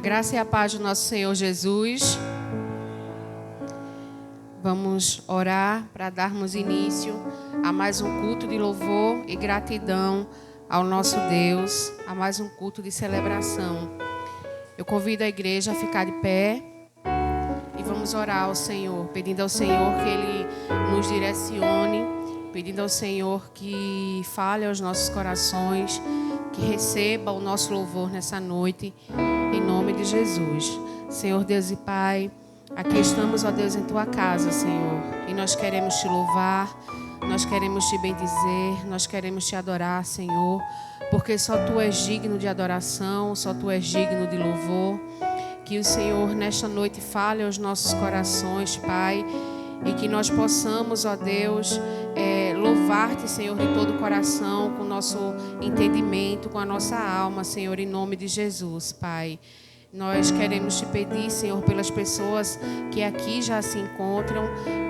graça e a paz do nosso Senhor Jesus. Vamos orar para darmos início a mais um culto de louvor e gratidão ao nosso Deus, a mais um culto de celebração. Eu convido a igreja a ficar de pé e vamos orar ao Senhor, pedindo ao Senhor que Ele nos direcione, pedindo ao Senhor que fale aos nossos corações, que receba o nosso louvor nessa noite, em nome de Jesus. Senhor Deus e Pai, aqui estamos, ó Deus, em Tua casa, Senhor, e nós queremos Te louvar, nós queremos Te bendizer, nós queremos Te adorar, Senhor, porque só Tu és digno de adoração, só Tu és digno de louvor. Que o Senhor nesta noite fale aos nossos corações, Pai, e que nós possamos, ó Deus, louvar-te, Senhor, de todo o coração, com o nosso entendimento, com a nossa alma, Senhor, em nome de Jesus, Pai. Nós queremos Te pedir, Senhor, pelas pessoas que aqui já se encontram,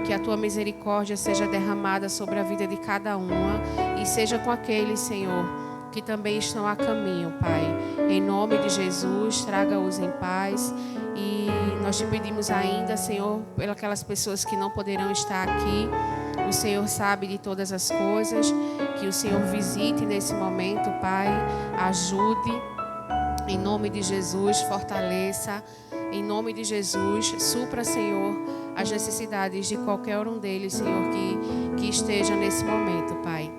que a Tua misericórdia seja derramada sobre a vida de cada uma e seja com aqueles, Senhor, que também estão a caminho, Pai. Em nome de Jesus, traga-os em paz. E nós Te pedimos ainda, Senhor, pelas aquelas pessoas que não poderão estar aqui. O Senhor sabe de todas as coisas. Que o Senhor visite nesse momento, Pai. Ajude. Em nome de Jesus, fortaleça. Em nome de Jesus, supra, Senhor, as necessidades de qualquer um deles, Senhor, que esteja nesse momento, Pai.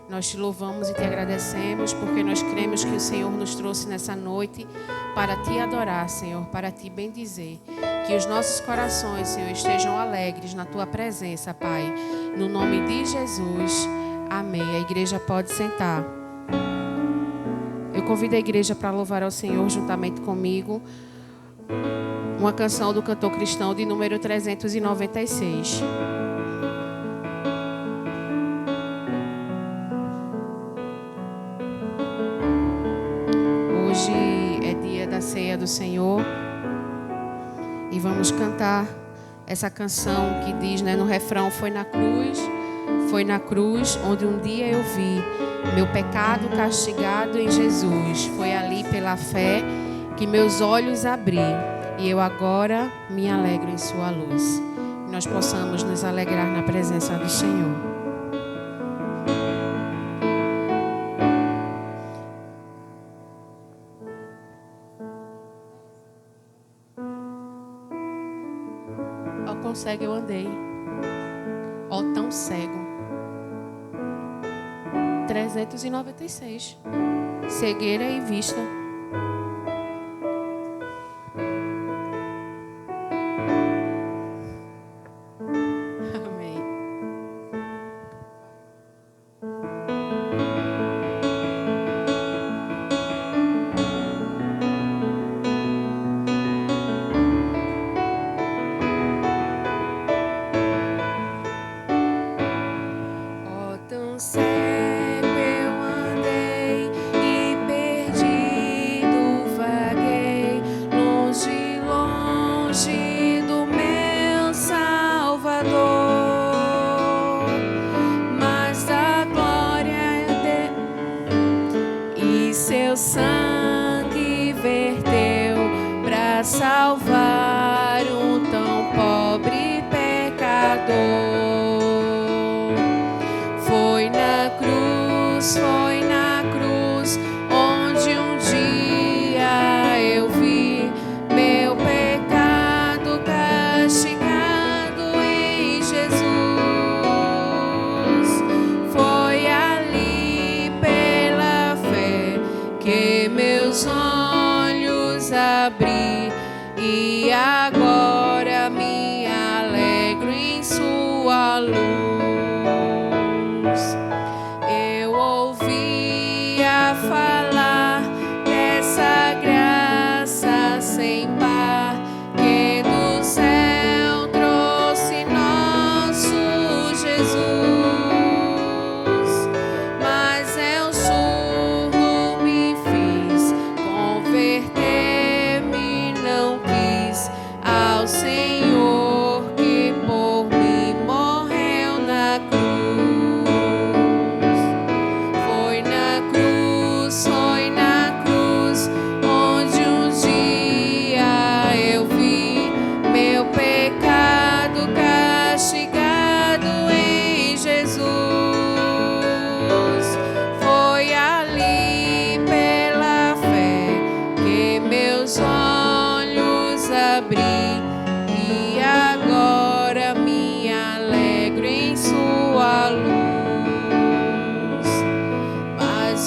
Nós Te louvamos e Te agradecemos porque nós cremos que o Senhor nos trouxe nessa noite para Te adorar, Senhor, para Te bendizer. Que os nossos corações, Senhor, estejam alegres na Tua presença, Pai. No nome de Jesus, amém. A igreja pode sentar. Eu convido a igreja para louvar ao Senhor juntamente comigo uma canção do cantor cristão de número 396. Ceia do Senhor e vamos cantar essa canção que diz, no refrão: foi na cruz onde um dia eu vi meu pecado castigado em Jesus, foi ali pela fé que meus olhos abri e eu agora me alegro em sua luz. Que nós possamos nos alegrar na presença do Senhor. Cego eu andei, ó tão cego. 396. Cegueira e vista. Amém. Converter-me não quis ao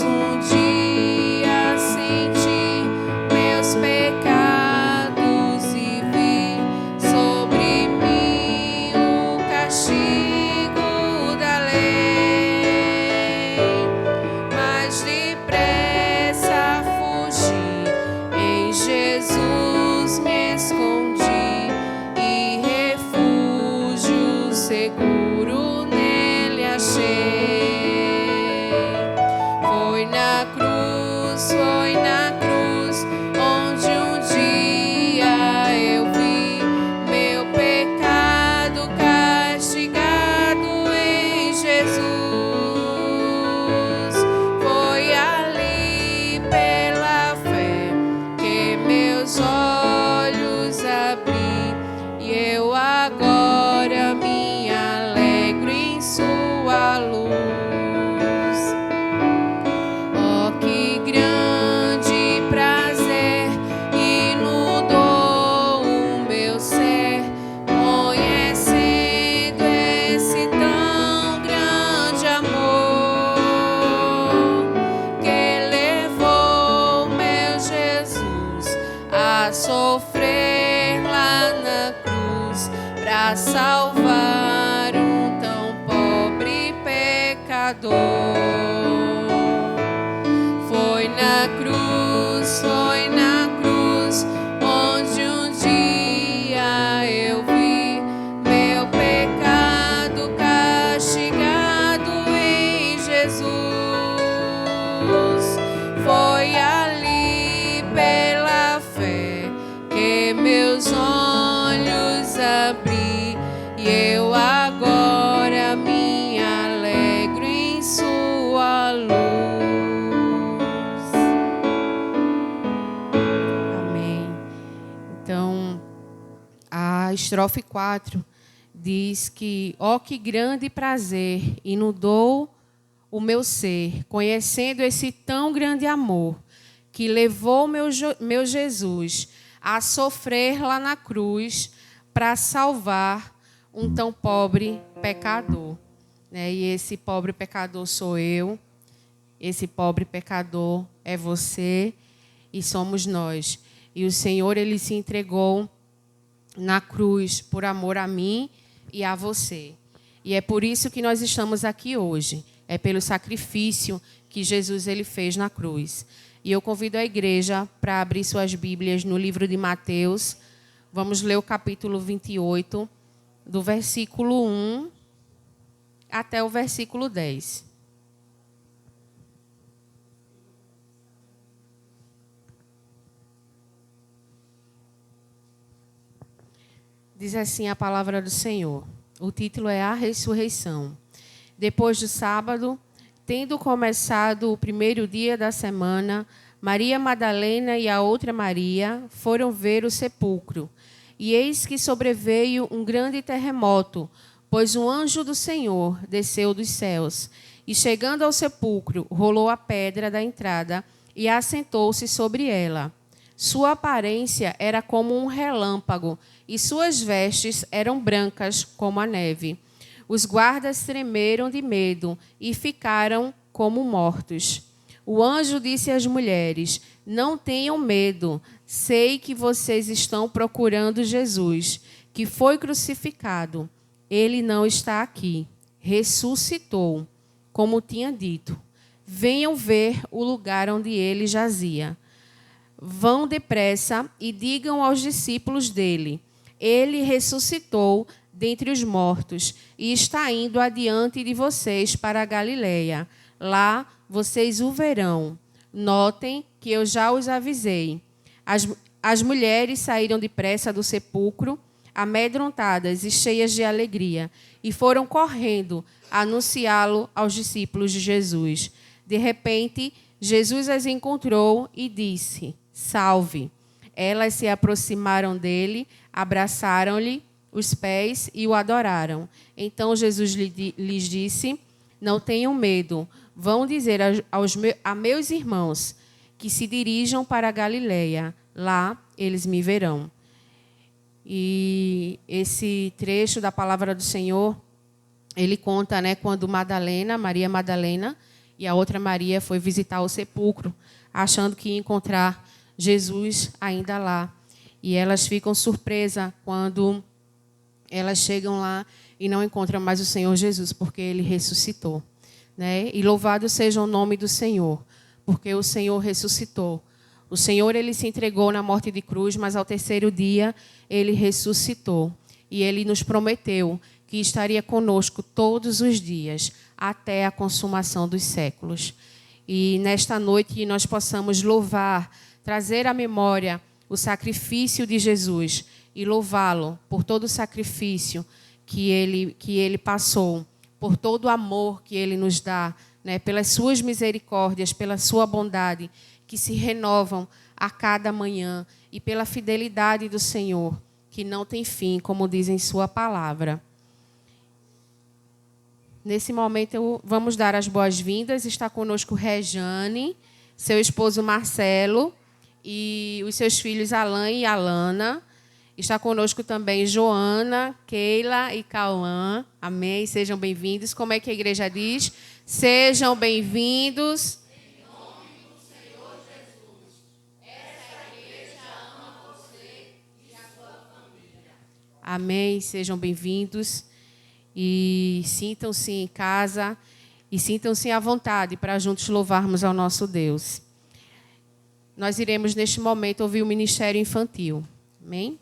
um dia senti meus pecados e vi sobre mim o castigo da lei, mas depressa fugi, em Jesus me escondi e refúgio seguro nele achei. Foi na cruz onde um dia eu vi meu pecado castigado em Jesus. Foi ali pela fé que meus olhos abri e eu agora me alegro em sua luz. Que grande prazer inundou o meu ser, conhecendo esse tão grande amor, que levou meu Jesus a sofrer lá na cruz, para salvar um tão pobre pecador. Foi na cruz, onde um dia eu vi meu pecado castigado em Jesus. Foi ali pela fé que meus olhos abri e eu agora me alegro em sua luz. A estrofe 4 diz que, ó, que grande prazer inundou o meu ser, conhecendo esse tão grande amor, que levou meu Jesus a sofrer lá na cruz para salvar um tão pobre pecador. E esse pobre pecador sou eu, esse pobre pecador é você e somos nós. E o Senhor, Ele se entregou na cruz por amor a mim e a você. E é por isso que nós estamos aqui hoje. É pelo sacrifício que Jesus ele fez na cruz. E eu convido a igreja para abrir suas Bíblias no livro de Mateus. Vamos ler o capítulo 28, do versículo 1 até o versículo 10. Diz assim a palavra do Senhor. O título é A Ressurreição. Depois do sábado, tendo começado o primeiro dia da semana, Maria Madalena e a outra Maria foram ver o sepulcro. E eis que sobreveio um grande terremoto, pois um anjo do Senhor desceu dos céus. E chegando ao sepulcro, rolou a pedra da entrada e assentou-se sobre ela. Sua aparência era como um relâmpago, e suas vestes eram brancas como a neve. Os guardas tremeram de medo e ficaram como mortos. O anjo disse às mulheres: não tenham medo, sei que vocês estão procurando Jesus, que foi crucificado. Ele não está aqui, ressuscitou, como tinha dito. Venham ver o lugar onde ele jazia. Vão depressa e digam aos discípulos dele: ele ressuscitou dentre os mortos e está indo adiante de vocês para a Galileia. Lá vocês o verão. Notem que eu já os avisei. As mulheres saíram depressa do sepulcro, amedrontadas e cheias de alegria, e foram correndo anunciá-lo aos discípulos de Jesus. De repente, Jesus as encontrou e disse: salve. Elas se aproximaram dele, abraçaram-lhe os pés e o adoraram. Então Jesus lhes disse: não tenham medo, vão dizer a meus irmãos que se dirijam para a Galileia, lá eles me verão. E esse trecho da palavra do Senhor, ele conta, quando Maria Madalena e a outra Maria foi visitar o sepulcro, achando que ia encontrar Jesus ainda lá. E elas ficam surpresas quando elas chegam lá e não encontram mais o Senhor Jesus, porque ele ressuscitou, né? E louvado seja o nome do Senhor, porque o Senhor ressuscitou. O Senhor, ele se entregou na morte de cruz, mas ao terceiro dia ele ressuscitou. E ele nos prometeu que estaria conosco todos os dias, até a consumação dos séculos. E nesta noite nós possamos louvar, trazer à memória o sacrifício de Jesus e louvá-lo por todo o sacrifício que ele passou, por todo o amor que ele nos dá, né, pelas suas misericórdias, pela sua bondade, que se renovam a cada manhã, e pela fidelidade do Senhor, que não tem fim, como diz em sua palavra. Nesse momento, vamos dar as boas-vindas. Está conosco Rejane, seu esposo Marcelo e os seus filhos Alain e Alana. Está conosco também Joana, Keila e Cauã. Amém? Sejam bem-vindos. Como é que a igreja diz? Sejam bem-vindos. Em nome do Senhor Jesus. Essa igreja ama você e a sua família. Amém? Sejam bem-vindos. E sintam-se em casa e sintam-se à vontade para juntos louvarmos ao nosso Deus. Nós iremos, neste momento, ouvir o Ministério Infantil. Amém?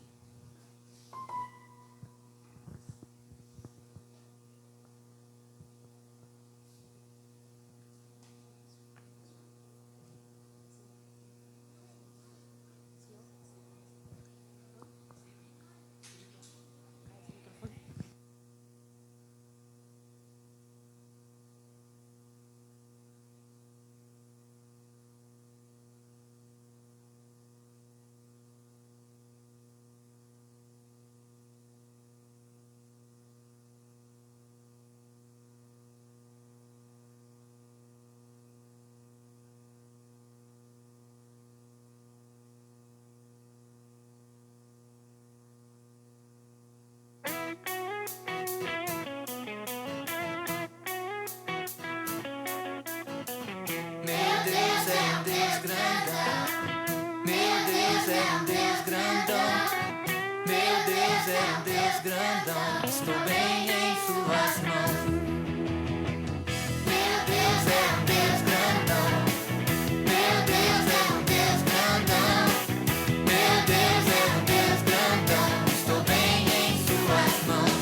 Estou bem em suas mãos. Meu Deus é um Deus grandão. Meu Deus é um Deus grandão. Meu Deus é um Deus grandão. Estou bem em suas mãos.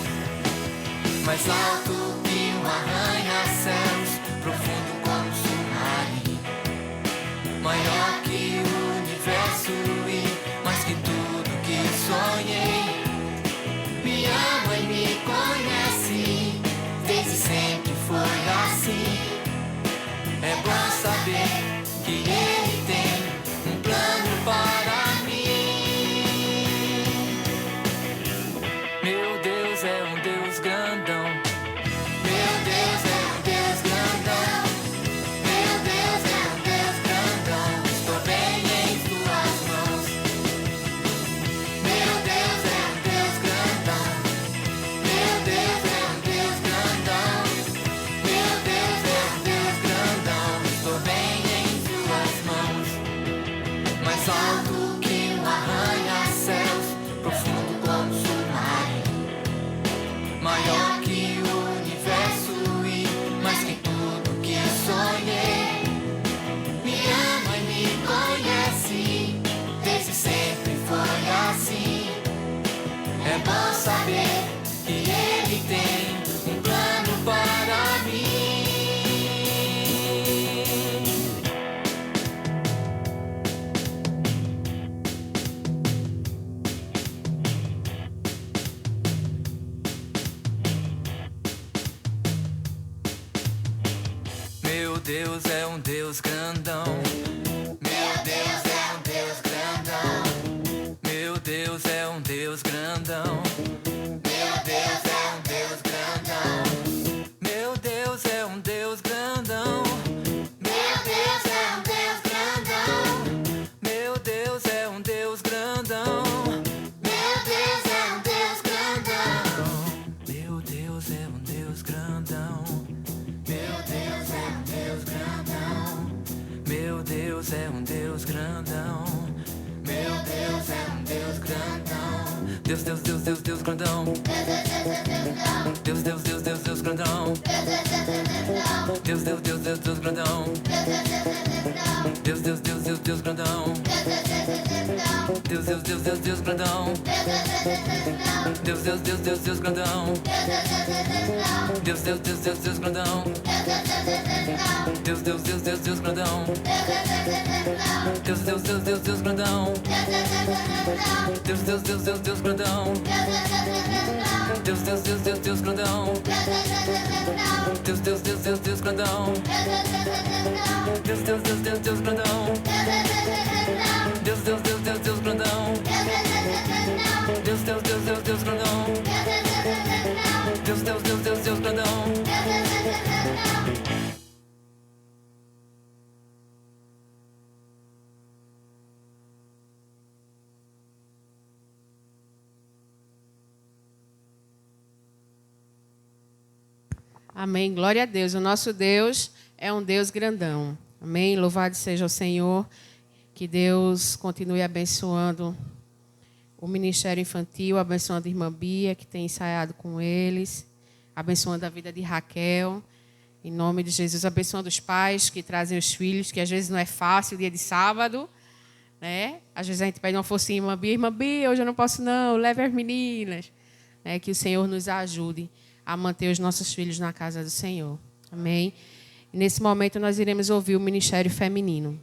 Mais alto que um arranha-céus, profundo como submarino, maior que o universo e mais que tudo que sonhei. Me ama e me conhece, desde sempre foi assim. É bom saber que Ele tem um plano para mim. Meu Deus é um Deus grandão. Meu Deus é um Deus grandão. Meu Deus é um Deus grandão. Estou bem em suas mãos. Meu Deus é um Deus grandão. Meu Deus é um Deus grandão. Meu Deus é um Deus grandão. Estou bem em suas mãos. Mais alto que um arranha-céus, profundo como submarino, maior que o universo e mais que tudo que sonhei. Me ama e me conhece, desde sempre foi assim. É bom saber que Ele tem um plano para mim. Meu Deus é um Deus grandão. Meu Deus é um Deus grandão. Meu Deus é um Deus grandão. Meu Deus é um Deus grandão. Meu Deus é um Deus grandão. Meu Deus é um Deus grandão. Meu Deus é um Deus grandão. Meu Deus é um Deus grandão. Meu Deus é um Deus grandão. Meu Deus é um Deus grandão. Deus é um Deus grandão. Meu Deus é um Deus grandão. Deus, Deus, Deus, Deus, Deus grandão. Deus, Deus, Deus, Deus, Deus grandão. Deus, Deus, Deus, Deus, Deus grandão. Deus, Deus, Deus, Deus, Deus grandão. Deus, Deus, Deus, Deus, Deus grandão. Deus, Deus, Deus, Deus, Deus grandão. Deus, Deus, Deus, Deus, Deus grandão. Deus, Deus, Deus, Deus, Deus grandão. Deus, Deus, Deus, Deus, Deus grandão. Deus, Deus, Deus, Deus, Deus grandão. Deus, Deus, Deus, Deus, Deus grandão. Deus, Deus, Deus, Deus, Deus grandão. Deus, Deus, Deus, Deus, Deus grandão. Deus, Deus, Deus, Deus, Deus grandão. Deus, Deus, Deus, Deus, Deus grandão. Deus, Deus, Deus, Deus, Deus grandão. Amém. Glória a Deus. O nosso Deus é um Deus grandão. Amém. Louvado seja o Senhor. Que Deus continue abençoando o Ministério Infantil, abençoando a irmã Bia, que tem ensaiado com eles, abençoando a vida de Raquel. Em nome de Jesus, abençoando os pais que trazem os filhos, que às vezes não é fácil, dia de sábado, né? Às vezes a gente pede uma forcinha, irmã Bia, hoje eu não posso não, leve as meninas. Né? Que o Senhor nos ajude a manter os nossos filhos na casa do Senhor. Amém? E nesse momento nós iremos ouvir o Ministério Feminino.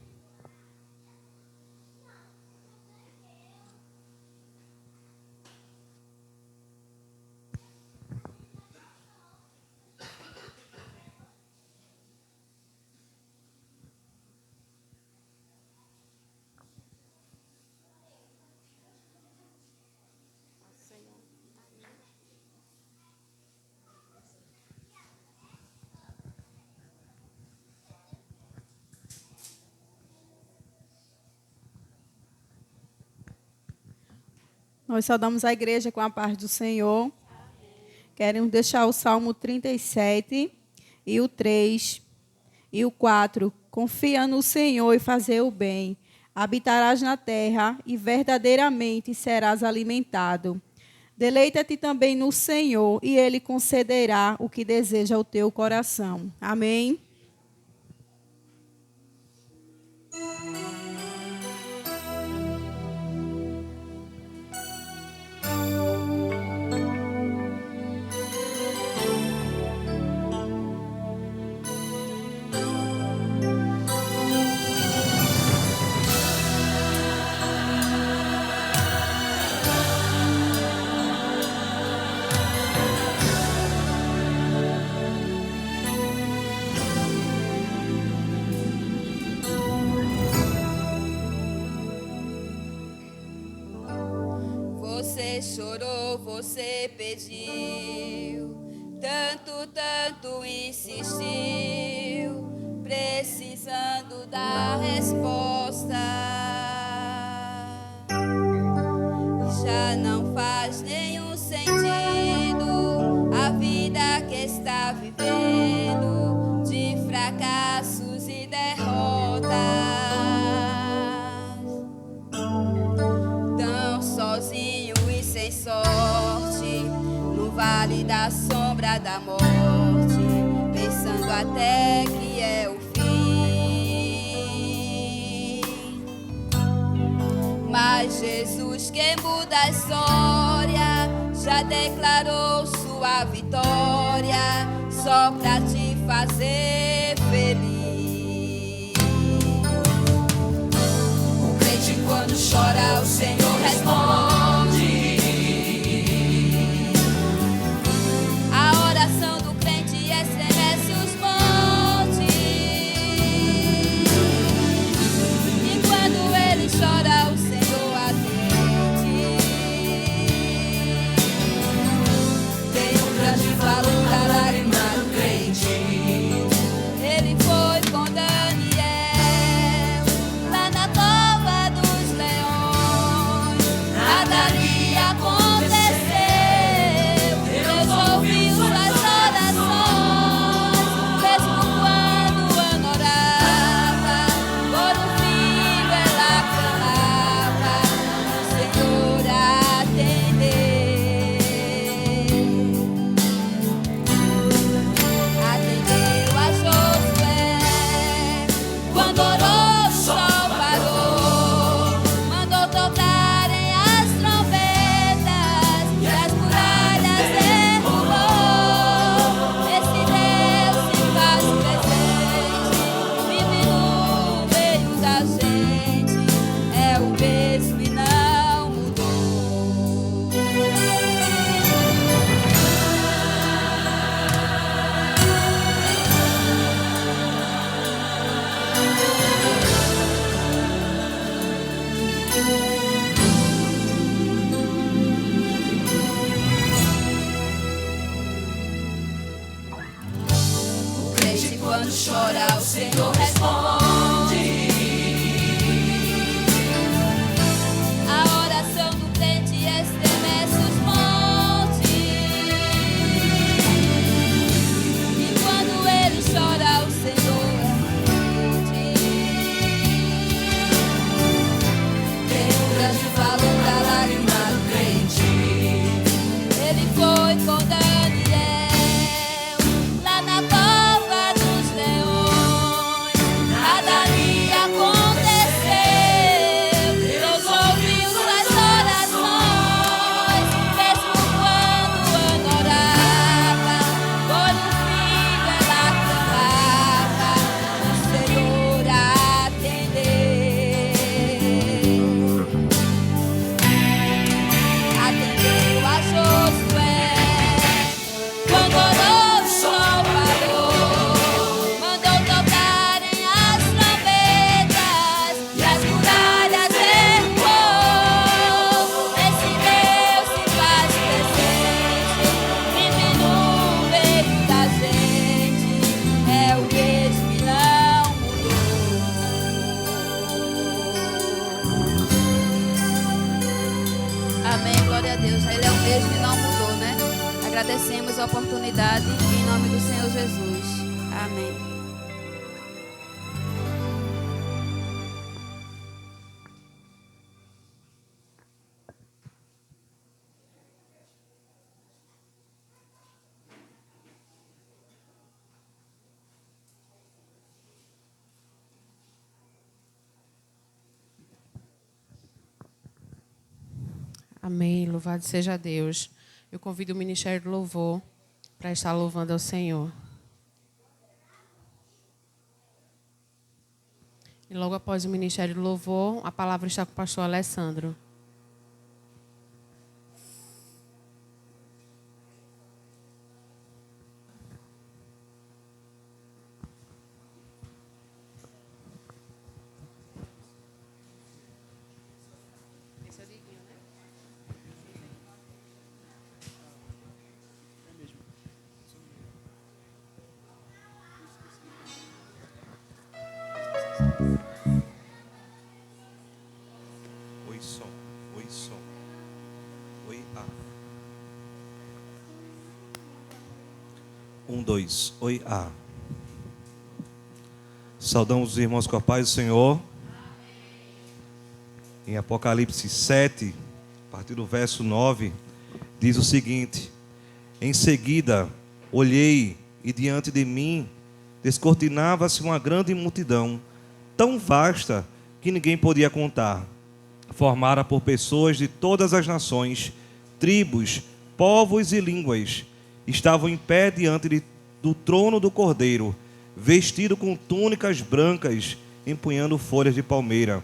Nós saudamos a igreja com a paz do Senhor. Queremos deixar o Salmo 37 e o 3 e o 4. Confia no Senhor e fazer o bem. Habitarás na terra e verdadeiramente serás alimentado. Deleita-te também no Senhor e Ele concederá o que deseja o teu coração. Amém. Você chorou, você pediu, tanto insistiu, precisando da resposta. Já não faz nenhum sentido a vida que está vivendo, de fracassos e derrotas. Tão sozinho e sem sorte, no vale da sombra da morte, pensando até que é o fim. Mas Jesus, que muda a história, já declarou sua vitória, só pra te fazer feliz. O crente quando chora, o Senhor responde. A oração do crente estremece os montes. E quando ele chora, o Senhor atende. Tem um grande valor a lágrima do crente. Deus, Ele é o mesmo e não mudou, né? Agradecemos a oportunidade em nome do Senhor Jesus. Amém. Amém. Louvado seja Deus. Eu convido o Ministério do Louvor para estar louvando ao Senhor. E logo após o Ministério do Louvor, a palavra está com o pastor Alessandro. Oi, som. Oi, som. Oi, A. 1, 2. Oi, A. Saudamos os irmãos com a paz do Senhor. Em Apocalipse 7, a partir do verso 9, diz o seguinte: Em seguida, olhei e diante de mim descortinava-se uma grande multidão, tão vasta que ninguém podia contar, formada por pessoas de todas as nações, tribos, povos e línguas. Estavam em pé diante do trono do Cordeiro, vestido com túnicas brancas, empunhando folhas de palmeira,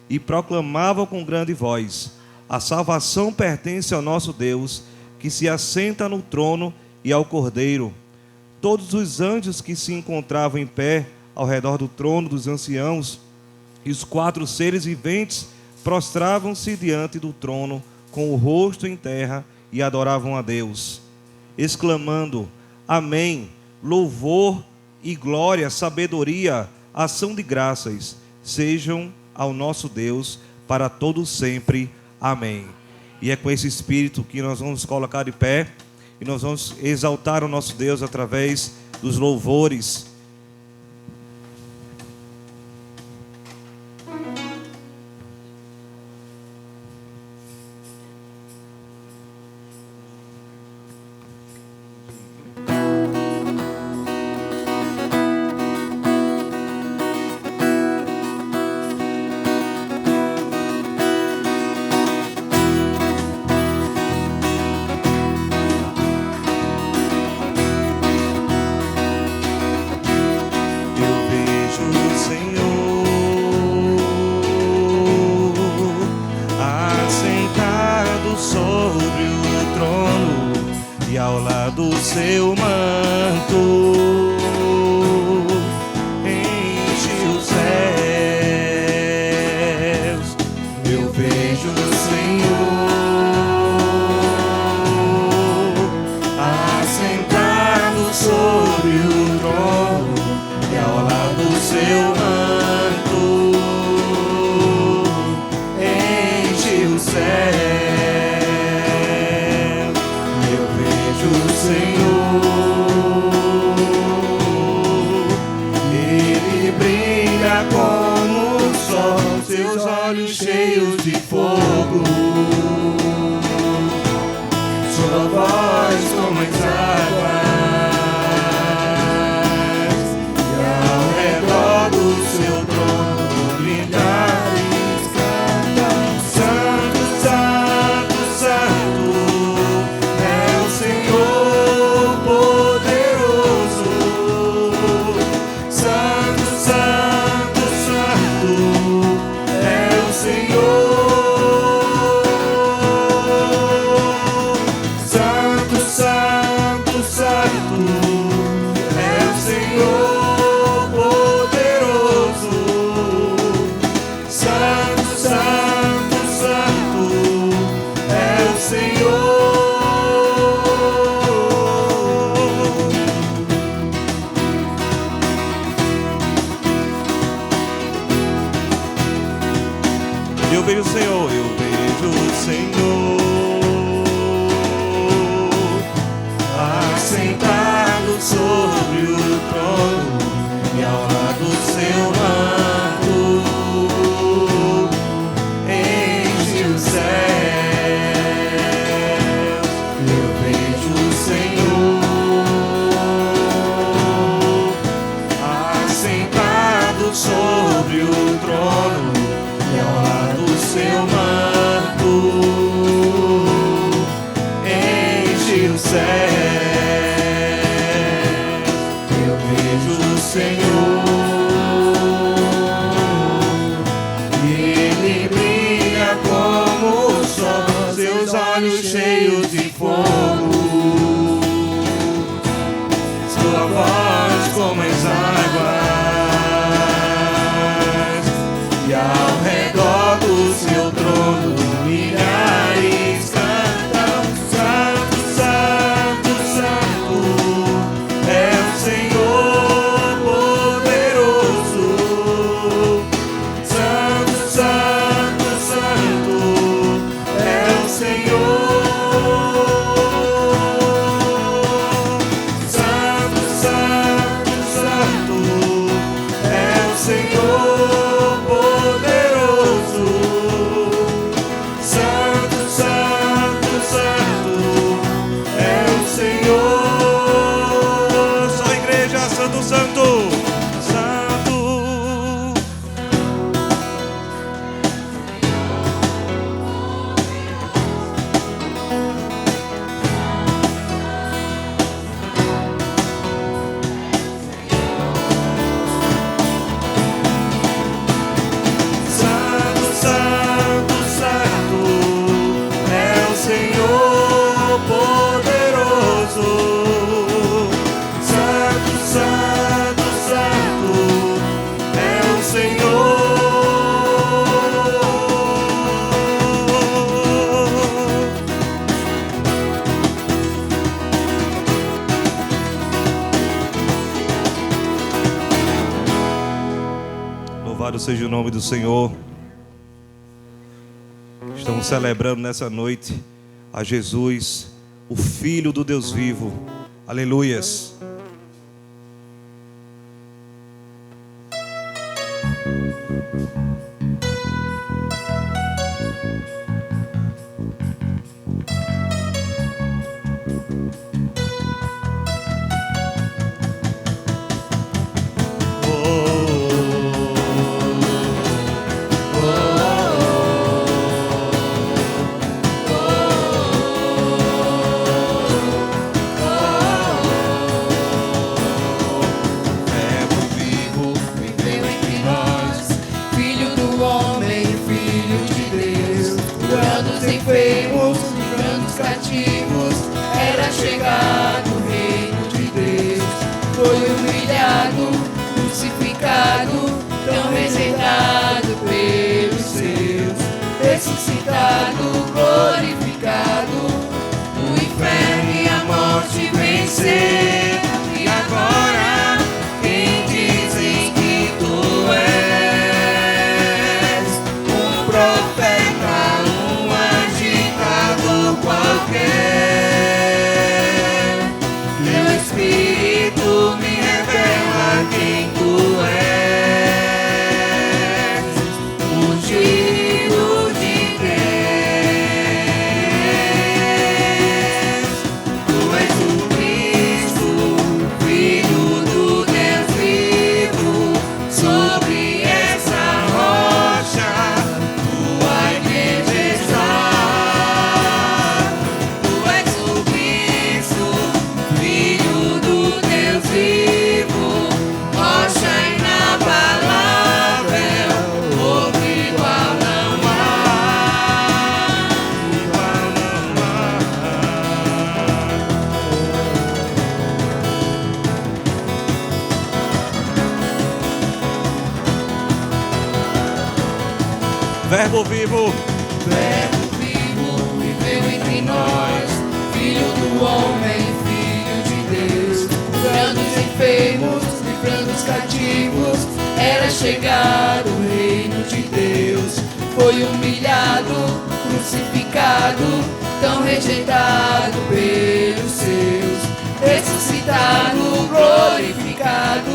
e proclamavam com grande voz: a salvação pertence ao nosso Deus, que se assenta no trono, e ao Cordeiro. Todos os anjos que se encontravam em pé ao redor do trono dos anciãos e os 4 seres viventes prostravam-se diante do trono com o rosto em terra e adoravam a Deus, exclamando: Amém, louvor e glória, sabedoria, ação de graças sejam ao nosso Deus para todo sempre. Amém. E é com esse espírito que nós vamos colocar de pé e nós vamos exaltar o nosso Deus através dos louvores. Seu manto enche os céus. Eu vejo o Senhor assentado sobre o trono, e ao lado do seu manto enche os céus. Eu vejo o Senhor, Ele brilha como o sol, seus olhos cheios de fogo, sua voz como as águas, e ao redor do seu trono milhares cantam: Santo, Santo, Santo é o Senhor poderoso. Santo, Santo, Santo é o Senhor. Santo, Santo, Santo é o Senhor poderoso. Santo, Santo, Santo é o Senhor. Eu vejo o Senhor, eu vejo o Senhor trono e ao lado seu manto enche os céus. Eu vejo o Senhor assentado sobre o trono e ao lado seu manto enche os céus. Eu vejo o Senhor e Ele brilha como o sol, seus olhos cheios de fogo, sua voz como as águas, e ao redor do seu trono milhares cantam: Santo, Santo, Santo é o Senhor poderoso. Santo, Santo, Santo é o Senhor. Santo, Santo, Santo é o Senhor poderoso. Santo, Santo, Santo é o Senhor. Só a igreja, Santo, Santo, Santo. Santo, Santo, Santo é o Senhor poderoso. Santo, Santo, Santo é o Senhor. Louvado seja o nome do Senhor. Estamos celebrando nessa noite a Jesus, o Filho do Deus vivo. Aleluias. Verbo vivo Viveu entre nós, Filho do homem, Filho de Deus, curando os enfermos, livrando os cativos, era chegado o reino de Deus. Foi humilhado, crucificado, tão rejeitado pelos seus, ressuscitado, glorificado, o inferno e a morte venceu. E agora, quem dizem que tu és? Um profeta, um agitador qualquer. Teu Espírito me revela quem tu és, ungido de Deus. Tu és o Cristo, Filho do Deus vivo. Sobre essa rocha tua igreja está. Tu és o Cristo, Filho do Deus vivo, rocha inabalável, outro igual não há, igual não há. Verbo vivo, Verbo vivo viveu entre nós, Filho do homem, Filho de Deus, curando os enfermos, livrando os cativos, era chegado o reino de Deus. Foi humilhado, crucificado, tão rejeitado pelos seus, ressuscitado, glorificado,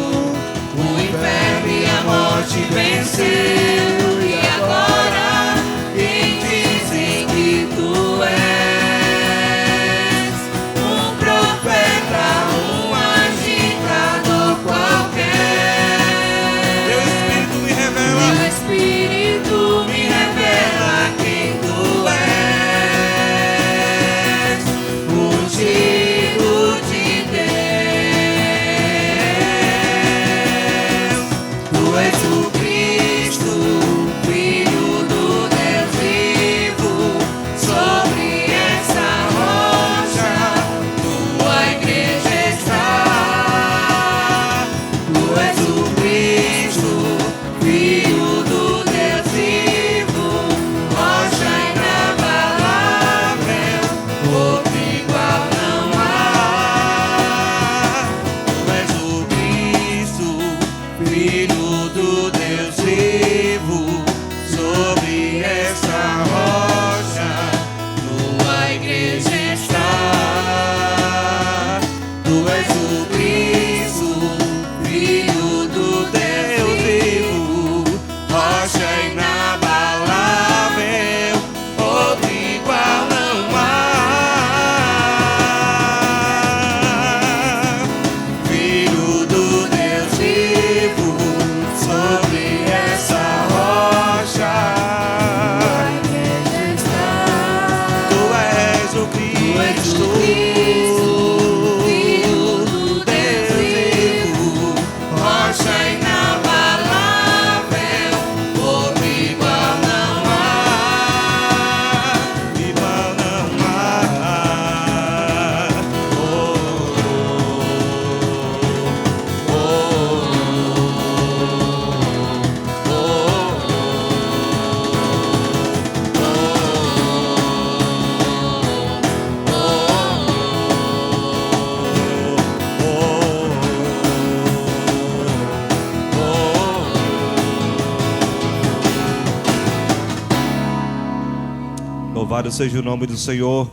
Louvado seja o nome do Senhor.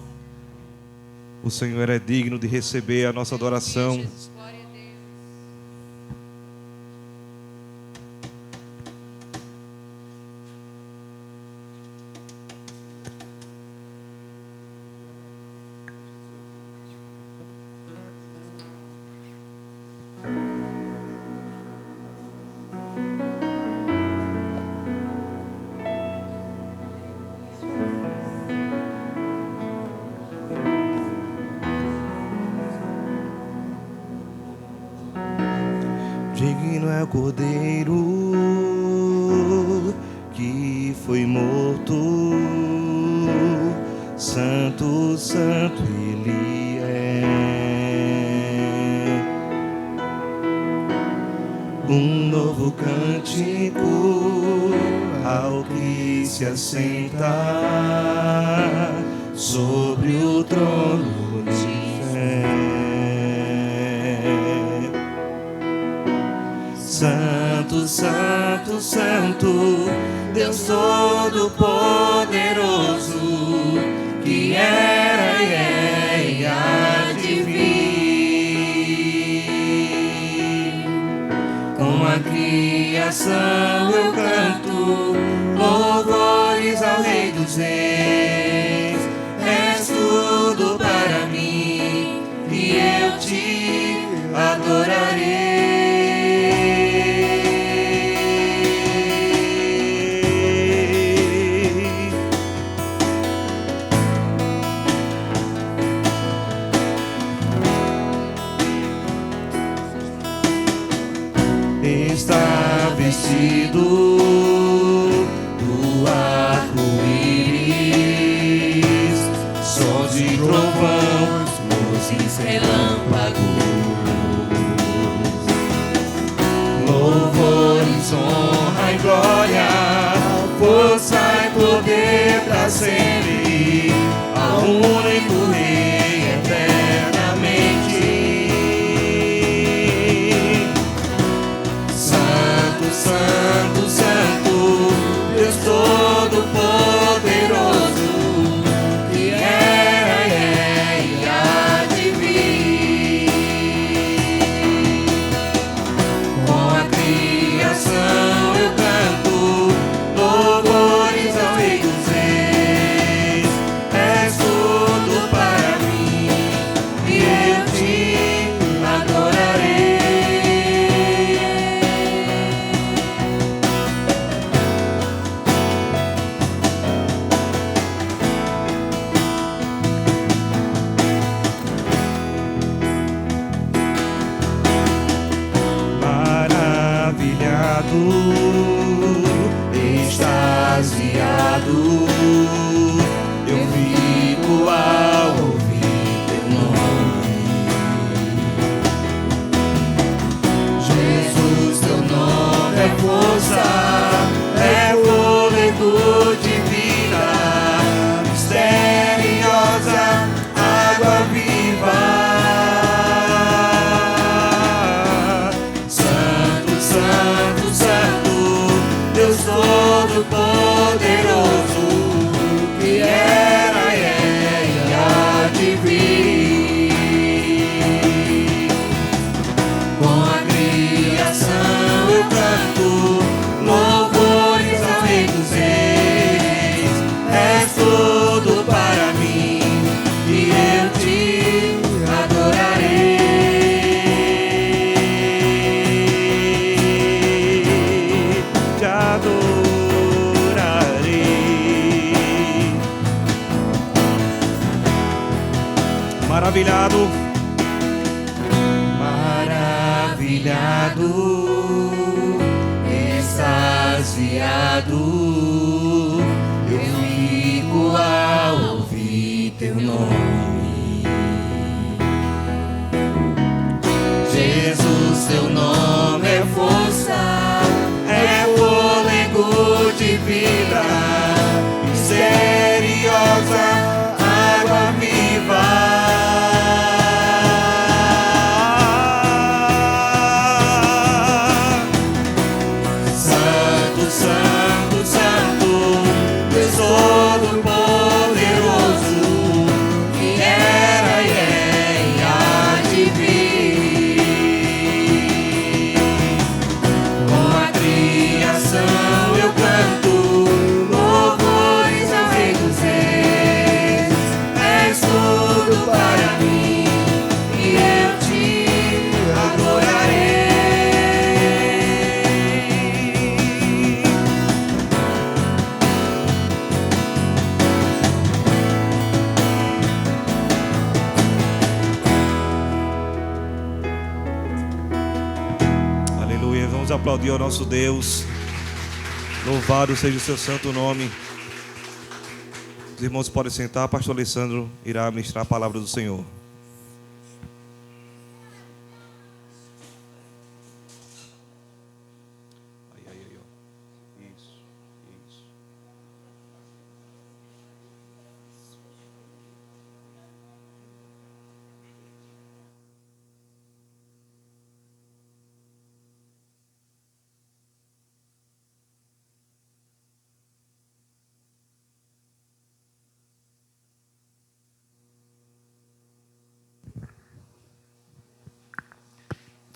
O Senhor é digno de receber a nossa adoração. Digno é o Cordeiro que foi morto, santo, santo Ele é. Um novo cântico ao que se assenta sobre o trono de fé. Santo, santo, santo, Deus Todo-Poderoso, que era e é e há de vir. Com a criação eu canto louvores ao Rei dos Reis. És tudo para mim e eu te adorarei. Está vestido do arco-íris, sons de trovão, luzes, relâmpagos, louvores, honra e glória, força e poder para sempre, ao único Rei eternamente. Santo, santo, Deus Todo-Poderoso, que era e é e há de vir. Com a criação eu canto louvores ao Rei dos Reis. És tudo para mim e eu te adorarei. Extasiado, eu fico ao ouvir teu nome. Jesus, teu nome é força, é fôlego de vida, misteriosa água viva. Santo, santo, santo, Deus Todo-Poderoso, que era e é e há de vir. Com a criação eu canto louvores ao Rei dos Reis. És tudo para mim e eu te adorarei. Te adorarei. Maravilhado, maravilhado, extasiado, eu fico ao ouvir teu nome. Jesus, teu nome é força, é fôlego de vida, misteriosa água viva. Santo, santo, santo, Deus Todo-Poderoso, aplaudir ao nosso Deus. Louvado seja o seu santo nome. Os irmãos podem sentar. Pastor Alessandro irá ministrar a palavra do Senhor.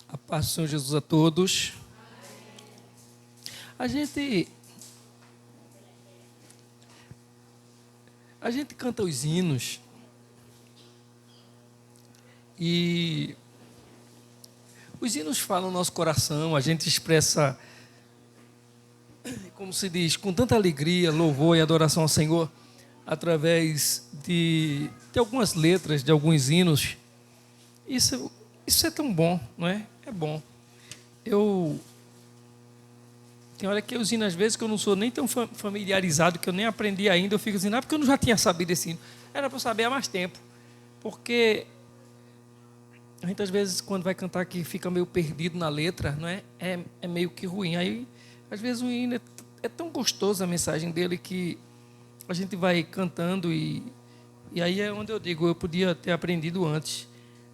A paz do Senhor Jesus a todos. A gente canta os hinos e os hinos falam no nosso coração, a gente expressa, como se diz, com tanta alegria, louvor e adoração ao Senhor através de algumas letras, de alguns hinos. Isso é tão bom, não é? É bom. Tem hora que eu ensino às vezes que eu não sou nem tão familiarizado, que eu nem aprendi ainda, eu fico dizendo, porque eu não já tinha sabido esse hino. Era para eu saber há mais tempo. Porque a gente às vezes, quando vai cantar aqui, fica meio perdido na letra, não é? É meio que ruim. Aí, às vezes, o hino é tão gostoso a mensagem dele que a gente vai cantando e aí é onde eu digo, eu podia ter aprendido antes.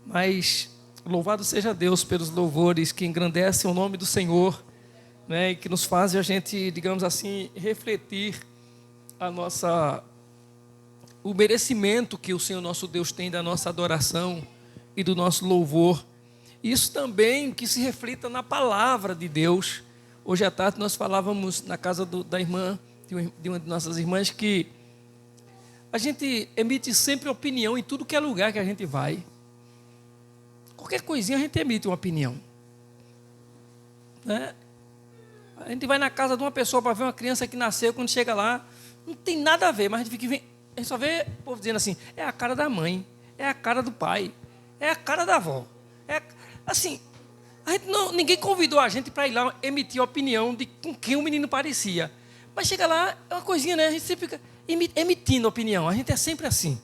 Mas louvado seja Deus pelos louvores que engrandecem o nome do Senhor, né, e que nos fazem a gente, digamos assim, refletir o merecimento que o Senhor nosso Deus tem da nossa adoração e do nosso louvor. Isso também que se reflita na palavra de Deus. Hoje à tarde nós falávamos na casa da irmã, de uma de nossas irmãs, que a gente emite sempre opinião em tudo que é lugar que a gente vai. Qualquer coisinha a gente emite uma opinião, né? A gente vai na casa de uma pessoa para ver uma criança que nasceu, quando chega lá, não tem nada a ver, mas a gente só vê o povo dizendo assim, é a cara da mãe, é a cara do pai, é a cara da avó. Assim, ninguém convidou a gente para ir lá emitir opinião de com quem o menino parecia. Mas chega lá, é uma coisinha, né? A gente sempre fica emitindo opinião, a gente é sempre assim.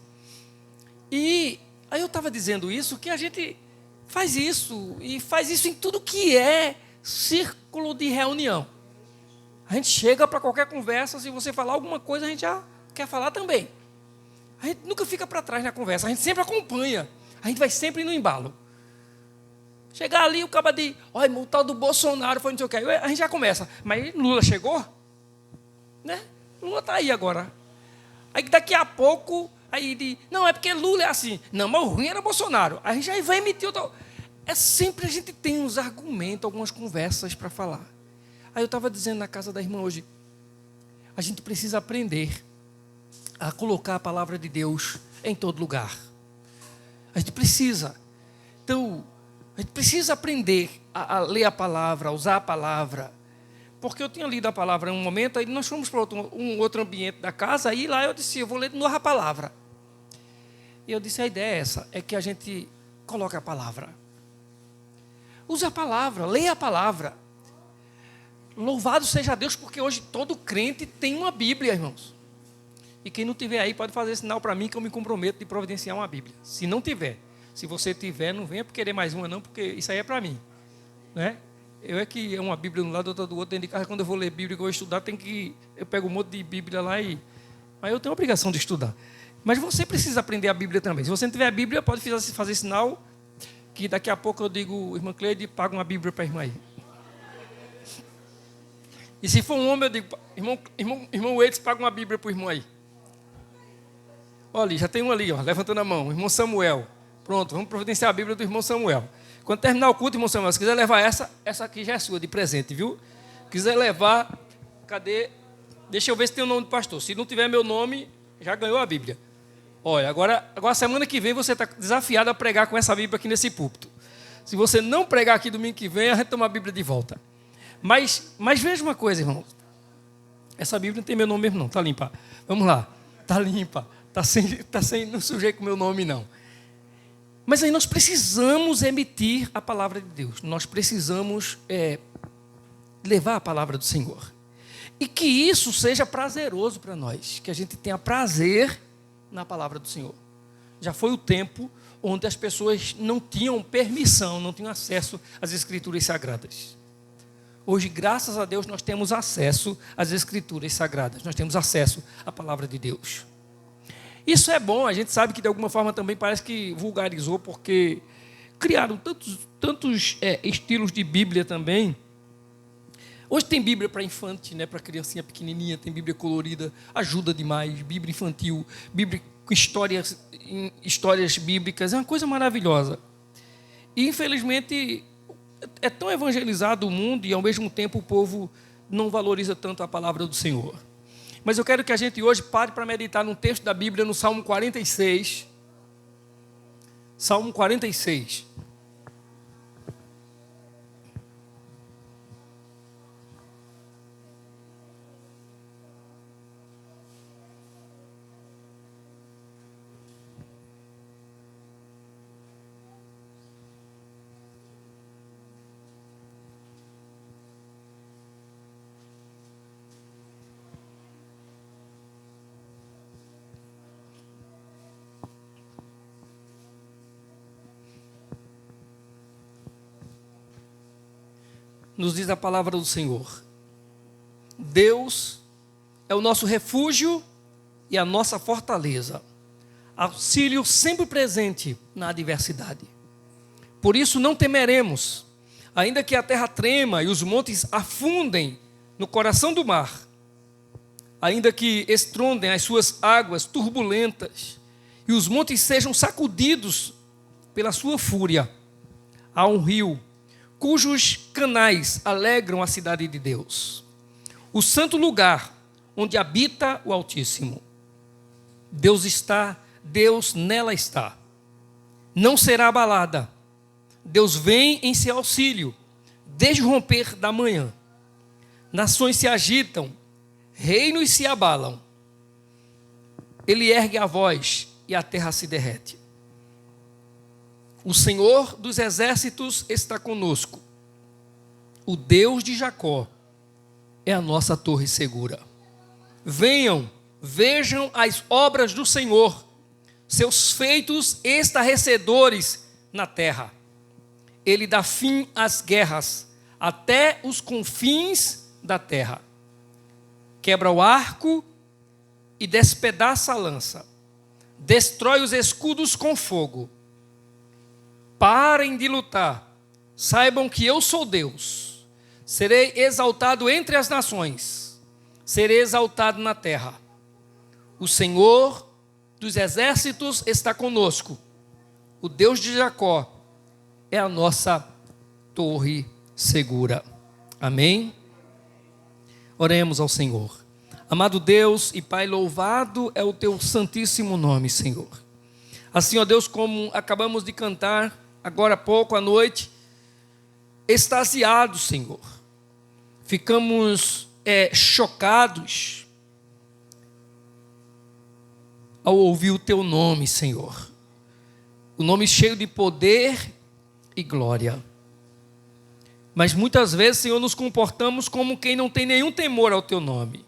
E aí eu estava dizendo isso, que a gente faz isso, e faz isso em tudo que é círculo de reunião. A gente chega para qualquer conversa, se você falar alguma coisa, a gente já quer falar também. A gente nunca fica para trás na conversa, a gente sempre acompanha, a gente vai sempre no embalo. Chegar ali, o cara de, olha, o tal do Bolsonaro foi não sei o que, a gente já começa, mas Lula chegou? Né? Lula está aí agora. Aí daqui a pouco, não, é porque Lula é assim. Não, mas o ruim era Bolsonaro. Aí a gente já vai emitir outra. É sempre a gente tem uns argumentos, algumas conversas para falar. Aí eu estava dizendo na casa da irmã hoje, a gente precisa aprender a colocar a palavra de Deus em todo lugar. A gente precisa. Então, a gente precisa aprender a ler a palavra, a usar a palavra. Porque eu tinha lido a palavra em um momento, aí nós fomos para um outro ambiente da casa, aí lá eu disse, eu vou ler de novo a palavra. E eu disse, a ideia é essa, é que a gente coloque a palavra. Use a palavra, leia a palavra. Louvado seja Deus, porque hoje todo crente tem uma Bíblia, irmãos. E quem não tiver aí pode fazer sinal para mim que eu me comprometo de providenciar uma Bíblia. Se não tiver, se você tiver, não venha por querer mais uma não, porque isso aí é para mim, né? Eu é que é uma Bíblia de um lado, outra do outro, dentro de casa. Quando eu vou ler Bíblia, que eu vou estudar, eu pego um monte de Bíblia lá mas eu tenho a obrigação de estudar. Mas você precisa aprender a Bíblia também. Se você não tiver a Bíblia, pode fazer sinal, que daqui a pouco eu digo, irmã Cleide, paga uma Bíblia para a irmã aí. E se for um homem, eu digo, irmão Eides, paga uma Bíblia para o irmão aí. Olha, já tem um ali, ó, levantando a mão, irmão Samuel. Pronto, vamos providenciar a Bíblia do irmão Samuel. Quando terminar o culto, irmão Samuel, se quiser levar essa aqui já é sua, de presente, viu? Quiser levar, cadê? Deixa eu ver se tem o nome do pastor. Se não tiver meu nome, já ganhou a Bíblia. Olha, agora semana que vem você está desafiado a pregar com essa Bíblia aqui nesse púlpito. Se você não pregar aqui domingo que vem, a gente toma a Bíblia de volta. Mas veja uma coisa, irmão. Essa Bíblia não tem meu nome mesmo, não. Está limpa. Vamos lá. Está limpa. Não sujei com o meu nome, não. Mas aí nós precisamos emitir a palavra de Deus. Nós precisamos levar a palavra do Senhor. E que isso seja prazeroso para nós, que a gente tenha prazer na palavra do Senhor. Já foi o tempo onde as pessoas não tinham permissão, não tinham acesso às Escrituras Sagradas. Hoje, graças a Deus, nós temos acesso às Escrituras Sagradas, nós temos acesso à palavra de Deus. Isso é bom, a gente sabe que de alguma forma também parece que vulgarizou, porque criaram tantos estilos de Bíblia também. Hoje tem Bíblia para infante, né, para criancinha pequenininha, tem Bíblia colorida, ajuda demais, Bíblia infantil, Bíblia com histórias bíblicas, é uma coisa maravilhosa. E infelizmente é tão evangelizado o mundo e ao mesmo tempo o povo não valoriza tanto a palavra do Senhor. Mas eu quero que a gente hoje pare para meditar num texto da Bíblia, no Salmo 46. Salmo 46. Nos diz a palavra do Senhor: Deus é o nosso refúgio e a nossa fortaleza, auxílio sempre presente na adversidade. Por isso não temeremos, ainda que a terra trema e os montes afundem no coração do mar, ainda que estrondem as suas águas turbulentas e os montes sejam sacudidos pela sua fúria. Há um rio cujos canais alegram a cidade de Deus, o santo lugar onde habita o Altíssimo. Deus nela está. Não será abalada. Deus vem em seu auxílio, desde o romper da manhã. Nações se agitam, reinos se abalam. Ele ergue a voz e a terra se derrete. O Senhor dos exércitos está conosco. O Deus de Jacó é a nossa torre segura. Venham, vejam as obras do Senhor, seus feitos estarrecedores na terra. Ele dá fim às guerras, até os confins da terra. Quebra o arco e despedaça a lança. Destrói os escudos com fogo. Parem de lutar, saibam que eu sou Deus. Serei exaltado entre as nações, serei exaltado na terra. O Senhor dos exércitos está conosco. O Deus de Jacó é a nossa torre segura. Amém? Oremos ao Senhor. Amado Deus e Pai, louvado é o teu santíssimo nome, Senhor. Assim, ó Deus, como acabamos de cantar agora há pouco à noite, extasiados, Senhor. Ficamos chocados ao ouvir o teu nome, Senhor. O nome cheio de poder e glória. Mas muitas vezes, Senhor, nos comportamos como quem não tem nenhum temor ao teu nome.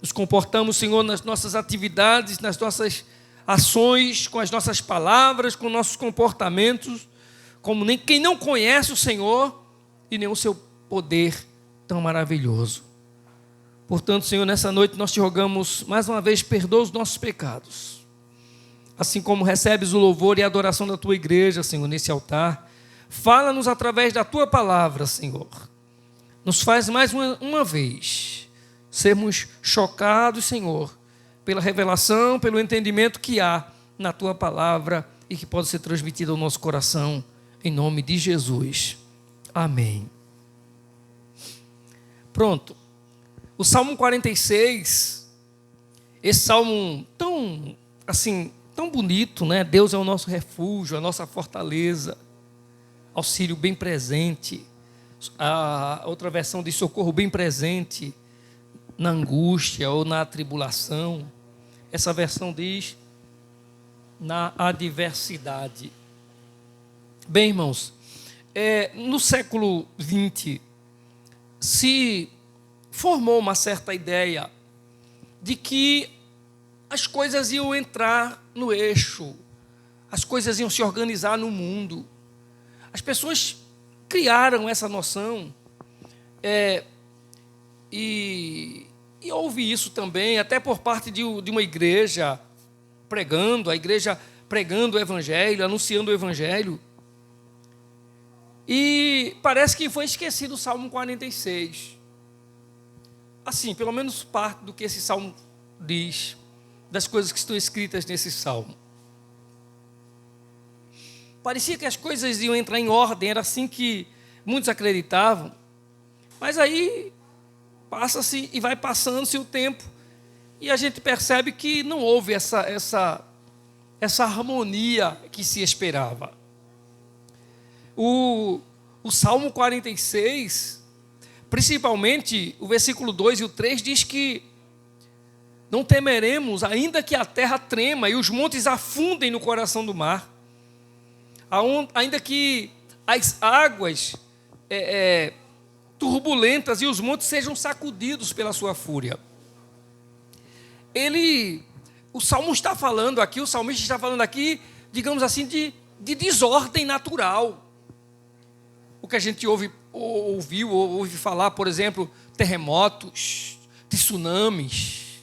Nos comportamos, Senhor, nas nossas atividades, nas nossas ações, com as nossas palavras, com nossos comportamentos, como nem quem não conhece o Senhor e nem o seu poder tão maravilhoso. Portanto, Senhor, nessa noite nós te rogamos mais uma vez, perdoa os nossos pecados. Assim como recebes o louvor e a adoração da tua igreja, Senhor, nesse altar, fala-nos através da tua palavra, Senhor. Nos faz mais uma vez sermos chocados, Senhor, pela revelação, pelo entendimento que há na tua palavra e que pode ser transmitida ao nosso coração, em nome de Jesus. Amém. Pronto. O Salmo 46, esse salmo tão bonito, né? Deus é o nosso refúgio, a nossa fortaleza, auxílio bem presente. A outra versão diz socorro bem presente na angústia ou na tribulação. Essa versão diz na adversidade. Bem, irmãos, no século XX, se formou uma certa ideia de que as coisas iam entrar no eixo, as coisas iam se organizar no mundo. As pessoas criaram essa noção, e houve isso também, até por parte de uma igreja pregando, a igreja pregando o Evangelho, anunciando o Evangelho. E parece que foi esquecido o Salmo 46. Assim, pelo menos parte do que esse Salmo diz, das coisas que estão escritas nesse Salmo. Parecia que as coisas iam entrar em ordem, era assim que muitos acreditavam. Mas aí passa-se e vai passando-se o tempo e a gente percebe que não houve essa harmonia que se esperava. O Salmo 46, principalmente o versículo 2 e o 3, diz que não temeremos, ainda que a terra trema e os montes afundem no coração do mar, ainda que as águas turbulentas e os montes sejam sacudidos pela sua fúria. O Salmo está falando aqui, o salmista está falando aqui, digamos assim, de desordem natural. O que a gente ouve falar, por exemplo, terremotos, tsunamis,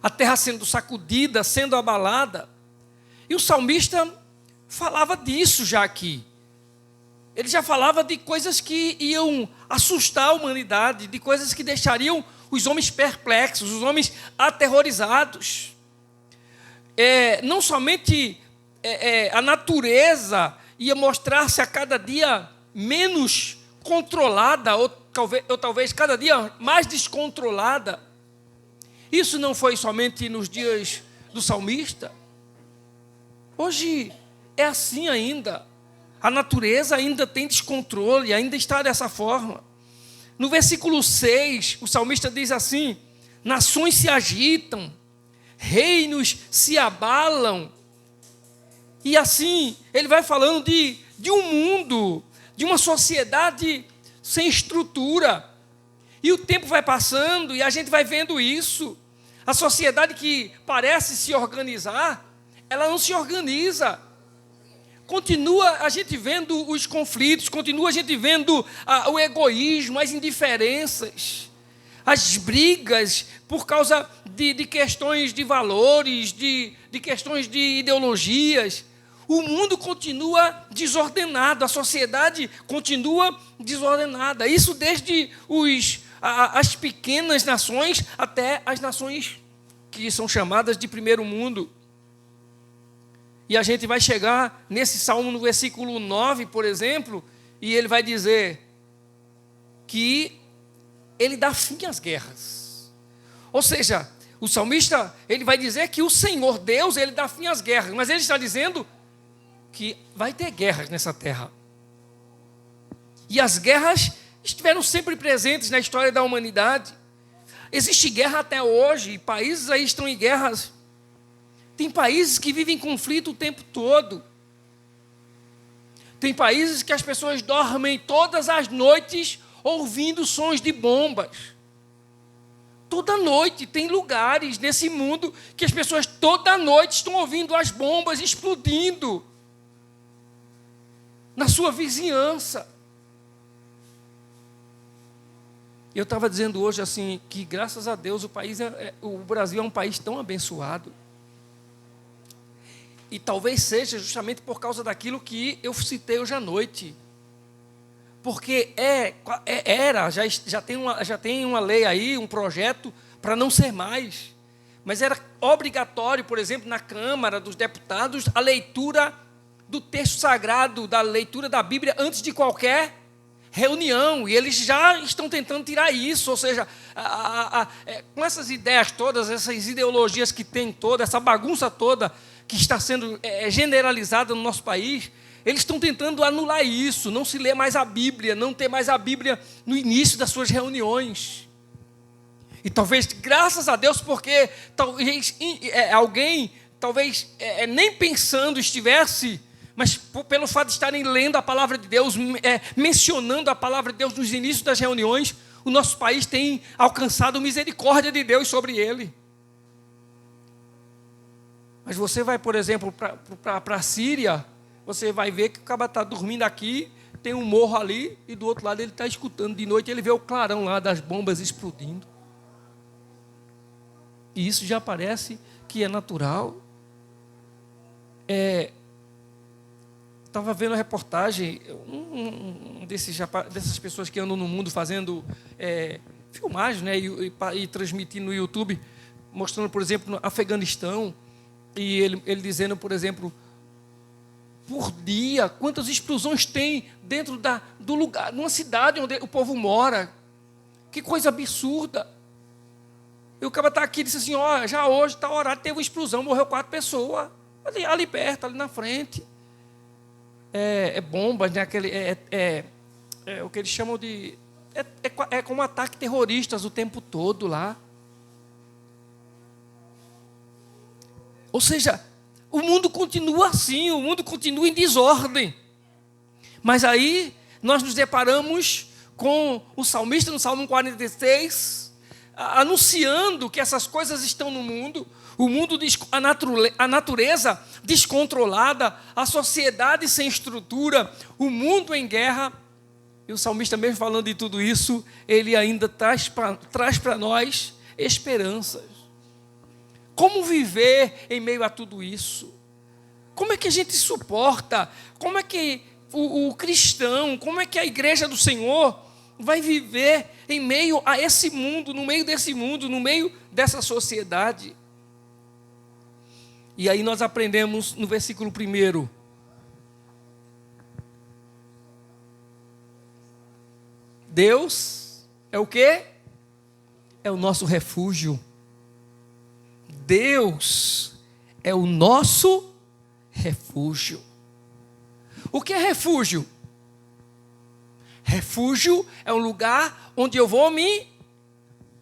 a terra sendo sacudida, sendo abalada. E o salmista falava disso já aqui. Ele já falava de coisas que iam assustar a humanidade, de coisas que deixariam os homens perplexos, os homens aterrorizados. Não somente a natureza ia mostrar-se a cada dia menos controlada, ou talvez cada dia mais descontrolada. Isso não foi somente nos dias do salmista. Hoje é assim ainda. A natureza ainda tem descontrole, ainda está dessa forma. No versículo 6, o salmista diz assim: nações se agitam, reinos se abalam. E assim, ele vai falando de um mundo, de uma sociedade sem estrutura. E o tempo vai passando e a gente vai vendo isso. A sociedade que parece se organizar, ela não se organiza. Continua a gente vendo os conflitos, continua a gente vendo o egoísmo, as indiferenças, as brigas por causa de questões de valores, de questões de ideologias. O mundo continua desordenado, a sociedade continua desordenada. Isso desde as pequenas nações até as nações que são chamadas de primeiro mundo. E a gente vai chegar nesse salmo no versículo 9, por exemplo, e ele vai dizer que ele dá fim às guerras. Ou seja, o salmista, ele vai dizer que o Senhor Deus, ele dá fim às guerras, mas ele está dizendo que vai ter guerras nessa terra. E as guerras estiveram sempre presentes na história da humanidade. Existe guerra até hoje, países aí estão em guerras. Tem países que vivem conflito o tempo todo. Tem países que as pessoas dormem todas as noites ouvindo sons de bombas. Toda noite tem lugares nesse mundo que as pessoas toda noite estão ouvindo as bombas explodindo na sua vizinhança. Eu estava dizendo hoje assim que graças a Deus o Brasil é um país tão abençoado. E talvez seja justamente por causa daquilo que eu citei hoje à noite. Porque já tem uma lei aí, um projeto para não ser mais. Mas era obrigatório, por exemplo, na Câmara dos Deputados, a leitura do texto sagrado, da leitura da Bíblia antes de qualquer reunião. E eles já estão tentando tirar isso. Ou seja, com essas ideias todas, essas ideologias que tem toda, essa bagunça toda, que está sendo generalizada no nosso país, eles estão tentando anular isso, não se lê mais a Bíblia, não ter mais a Bíblia no início das suas reuniões. E talvez, graças a Deus, porque talvez alguém, nem pensando estivesse, mas pelo fato de estarem lendo a palavra de Deus, mencionando a palavra de Deus nos inícios das reuniões, o nosso país tem alcançado misericórdia de Deus sobre ele. Mas você vai, por exemplo, para a Síria, você vai ver que o cara está dormindo aqui, tem um morro ali, e do outro lado ele está escutando de noite, ele vê o clarão lá das bombas explodindo. E isso já parece que é natural. Estava vendo a reportagem, dessas pessoas que andam no mundo fazendo filmagens, né, e transmitindo no YouTube, mostrando, por exemplo, no Afeganistão, e ele dizendo, por exemplo, por dia, quantas explosões tem dentro do lugar, numa cidade onde o povo mora. Que coisa absurda. E o cara está aqui e disse assim, já hoje, tal horário, teve uma explosão, morreu 4 pessoas, ali perto, ali na frente. Bombas, né? O que eles chamam de... É como ataque terroristas o tempo todo lá. Ou seja, o mundo continua assim, o mundo continua em desordem. Mas aí nós nos deparamos com o salmista no Salmo 46, anunciando que essas coisas estão no mundo, o mundo, a natureza descontrolada, a sociedade sem estrutura, o mundo em guerra. E o salmista, mesmo falando de tudo isso, ele ainda traz para nós esperanças. Como viver em meio a tudo isso? Como é que a gente suporta? Como é que o cristão, como é que a igreja do Senhor vai viver em meio a esse mundo, no meio desse mundo, no meio dessa sociedade? E aí nós aprendemos no versículo 1. Deus é o quê? É o nosso refúgio. Deus é o nosso refúgio. O que é refúgio? Refúgio é um lugar onde eu vou me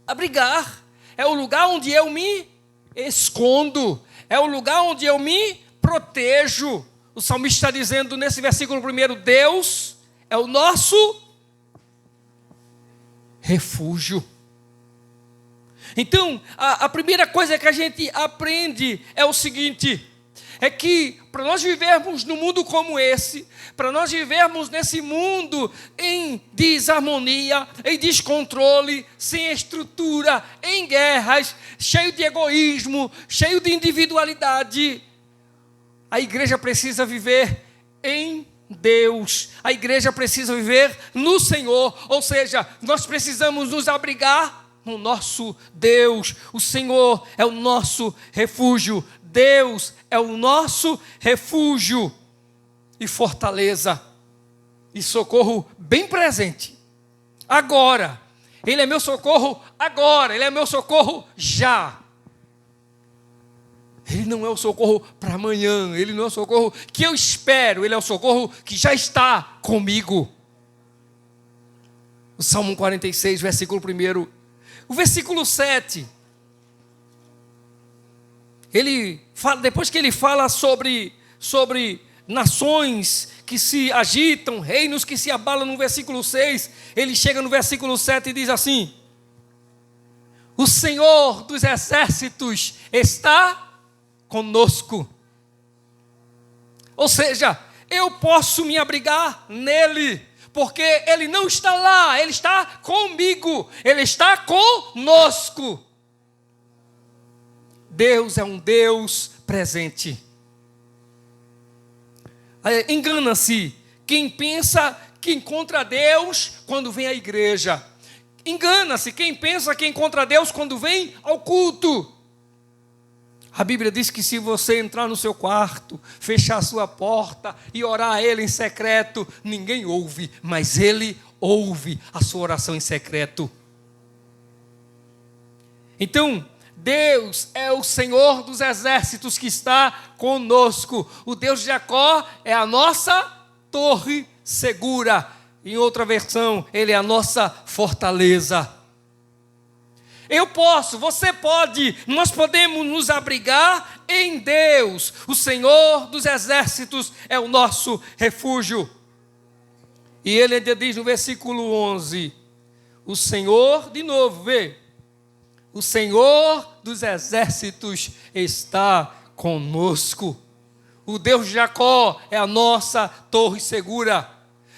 abrigar. É o lugar onde eu me escondo. É o lugar onde eu me protejo. O salmista está dizendo nesse versículo 1, Deus é o nosso refúgio. Então, a primeira coisa que a gente aprende é o seguinte, é que para nós vivermos num mundo como esse, para nós vivermos nesse mundo em desarmonia, em descontrole, sem estrutura, em guerras, cheio de egoísmo, cheio de individualidade, a igreja precisa viver em Deus, a igreja precisa viver no Senhor, ou seja, nós precisamos nos abrigar no nosso Deus. O Senhor é o nosso refúgio. Deus é o nosso refúgio e fortaleza e socorro bem presente. Agora, Ele é meu socorro agora, Ele é meu socorro já. Ele não é o socorro para amanhã, Ele não é o socorro que eu espero, Ele é o socorro que já está comigo. O Salmo 46, versículo 1. O versículo 7, ele fala, depois que ele fala sobre nações que se agitam, reinos que se abalam, no versículo 6, ele chega no versículo 7 e diz assim: o Senhor dos exércitos está conosco. Ou seja, eu posso me abrigar nele, porque Ele não está lá, Ele está comigo, Ele está conosco. Deus é um Deus presente. Engana-se quem pensa que encontra Deus quando vem à igreja. Engana-se quem pensa que encontra Deus quando vem ao culto. A Bíblia diz que se você entrar no seu quarto, fechar a sua porta e orar a Ele em secreto, ninguém ouve, mas Ele ouve a sua oração em secreto. Então, Deus é o Senhor dos exércitos que está conosco. O Deus de Jacó é a nossa torre segura. Em outra versão, Ele é a nossa fortaleza. Eu posso, você pode, nós podemos nos abrigar em Deus. O Senhor dos exércitos é o nosso refúgio. E Ele ainda diz no versículo 11: O Senhor, de novo, vê. O Senhor dos exércitos está conosco. O Deus de Jacó é a nossa torre segura.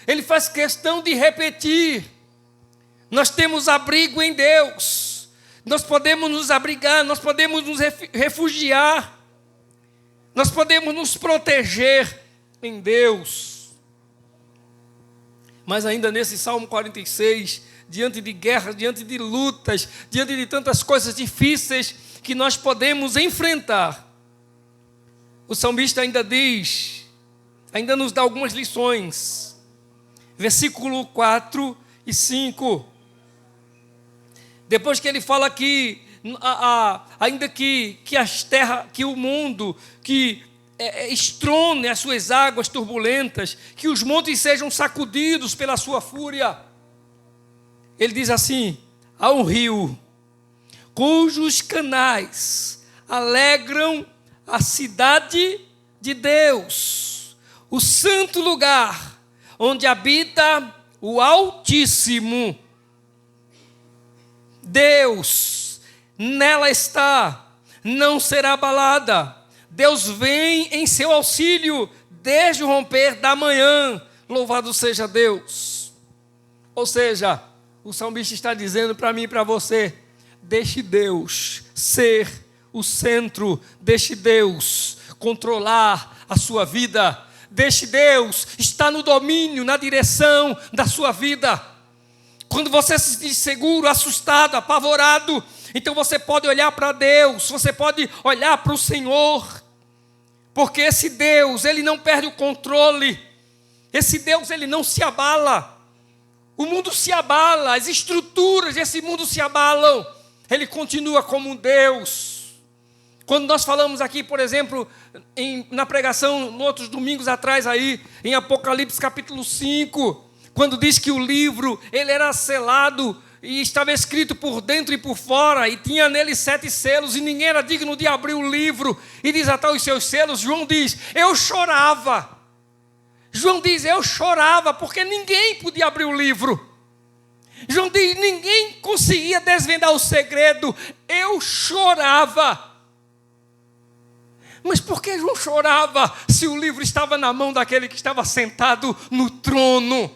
Ele faz questão de repetir. Nós temos abrigo em Deus. Nós podemos nos abrigar, nós podemos nos refugiar. Nós podemos nos proteger em Deus. Mas ainda nesse Salmo 46, diante de guerras, diante de lutas, diante de tantas coisas difíceis que nós podemos enfrentar, o salmista ainda diz, ainda nos dá algumas lições. Versículo 4 e 5. Depois que ele fala que ainda que as terras, que o mundo, que estrone as suas águas turbulentas, que os montes sejam sacudidos pela sua fúria. Ele diz assim: há um rio, cujos canais alegram a cidade de Deus, o santo lugar, onde habita o Altíssimo. Deus, nela está, não será abalada. Deus vem em seu auxílio desde o romper da manhã. Louvado seja Deus. Ou seja, o salmista está dizendo para mim e para você: deixe Deus ser o centro, deixe Deus controlar a sua vida, deixe Deus estar no domínio, na direção da sua vida. Quando você se sente seguro, assustado, apavorado, então você pode olhar para Deus, você pode olhar para o Senhor, porque esse Deus, Ele não perde o controle, esse Deus, Ele não se abala. O mundo se abala, as estruturas desse mundo se abalam, Ele continua como um Deus. Quando nós falamos aqui, por exemplo, na pregação, outros domingos atrás aí, em Apocalipse capítulo 5, quando diz que o livro, ele era selado e estava escrito por dentro e por fora, e tinha nele 7 selos, e ninguém era digno de abrir o livro e desatar os seus selos. João diz: eu chorava. João diz: eu chorava, porque ninguém podia abrir o livro. João diz: ninguém conseguia desvendar o segredo. Eu chorava. Mas por que João chorava se o livro estava na mão daquele que estava sentado no trono?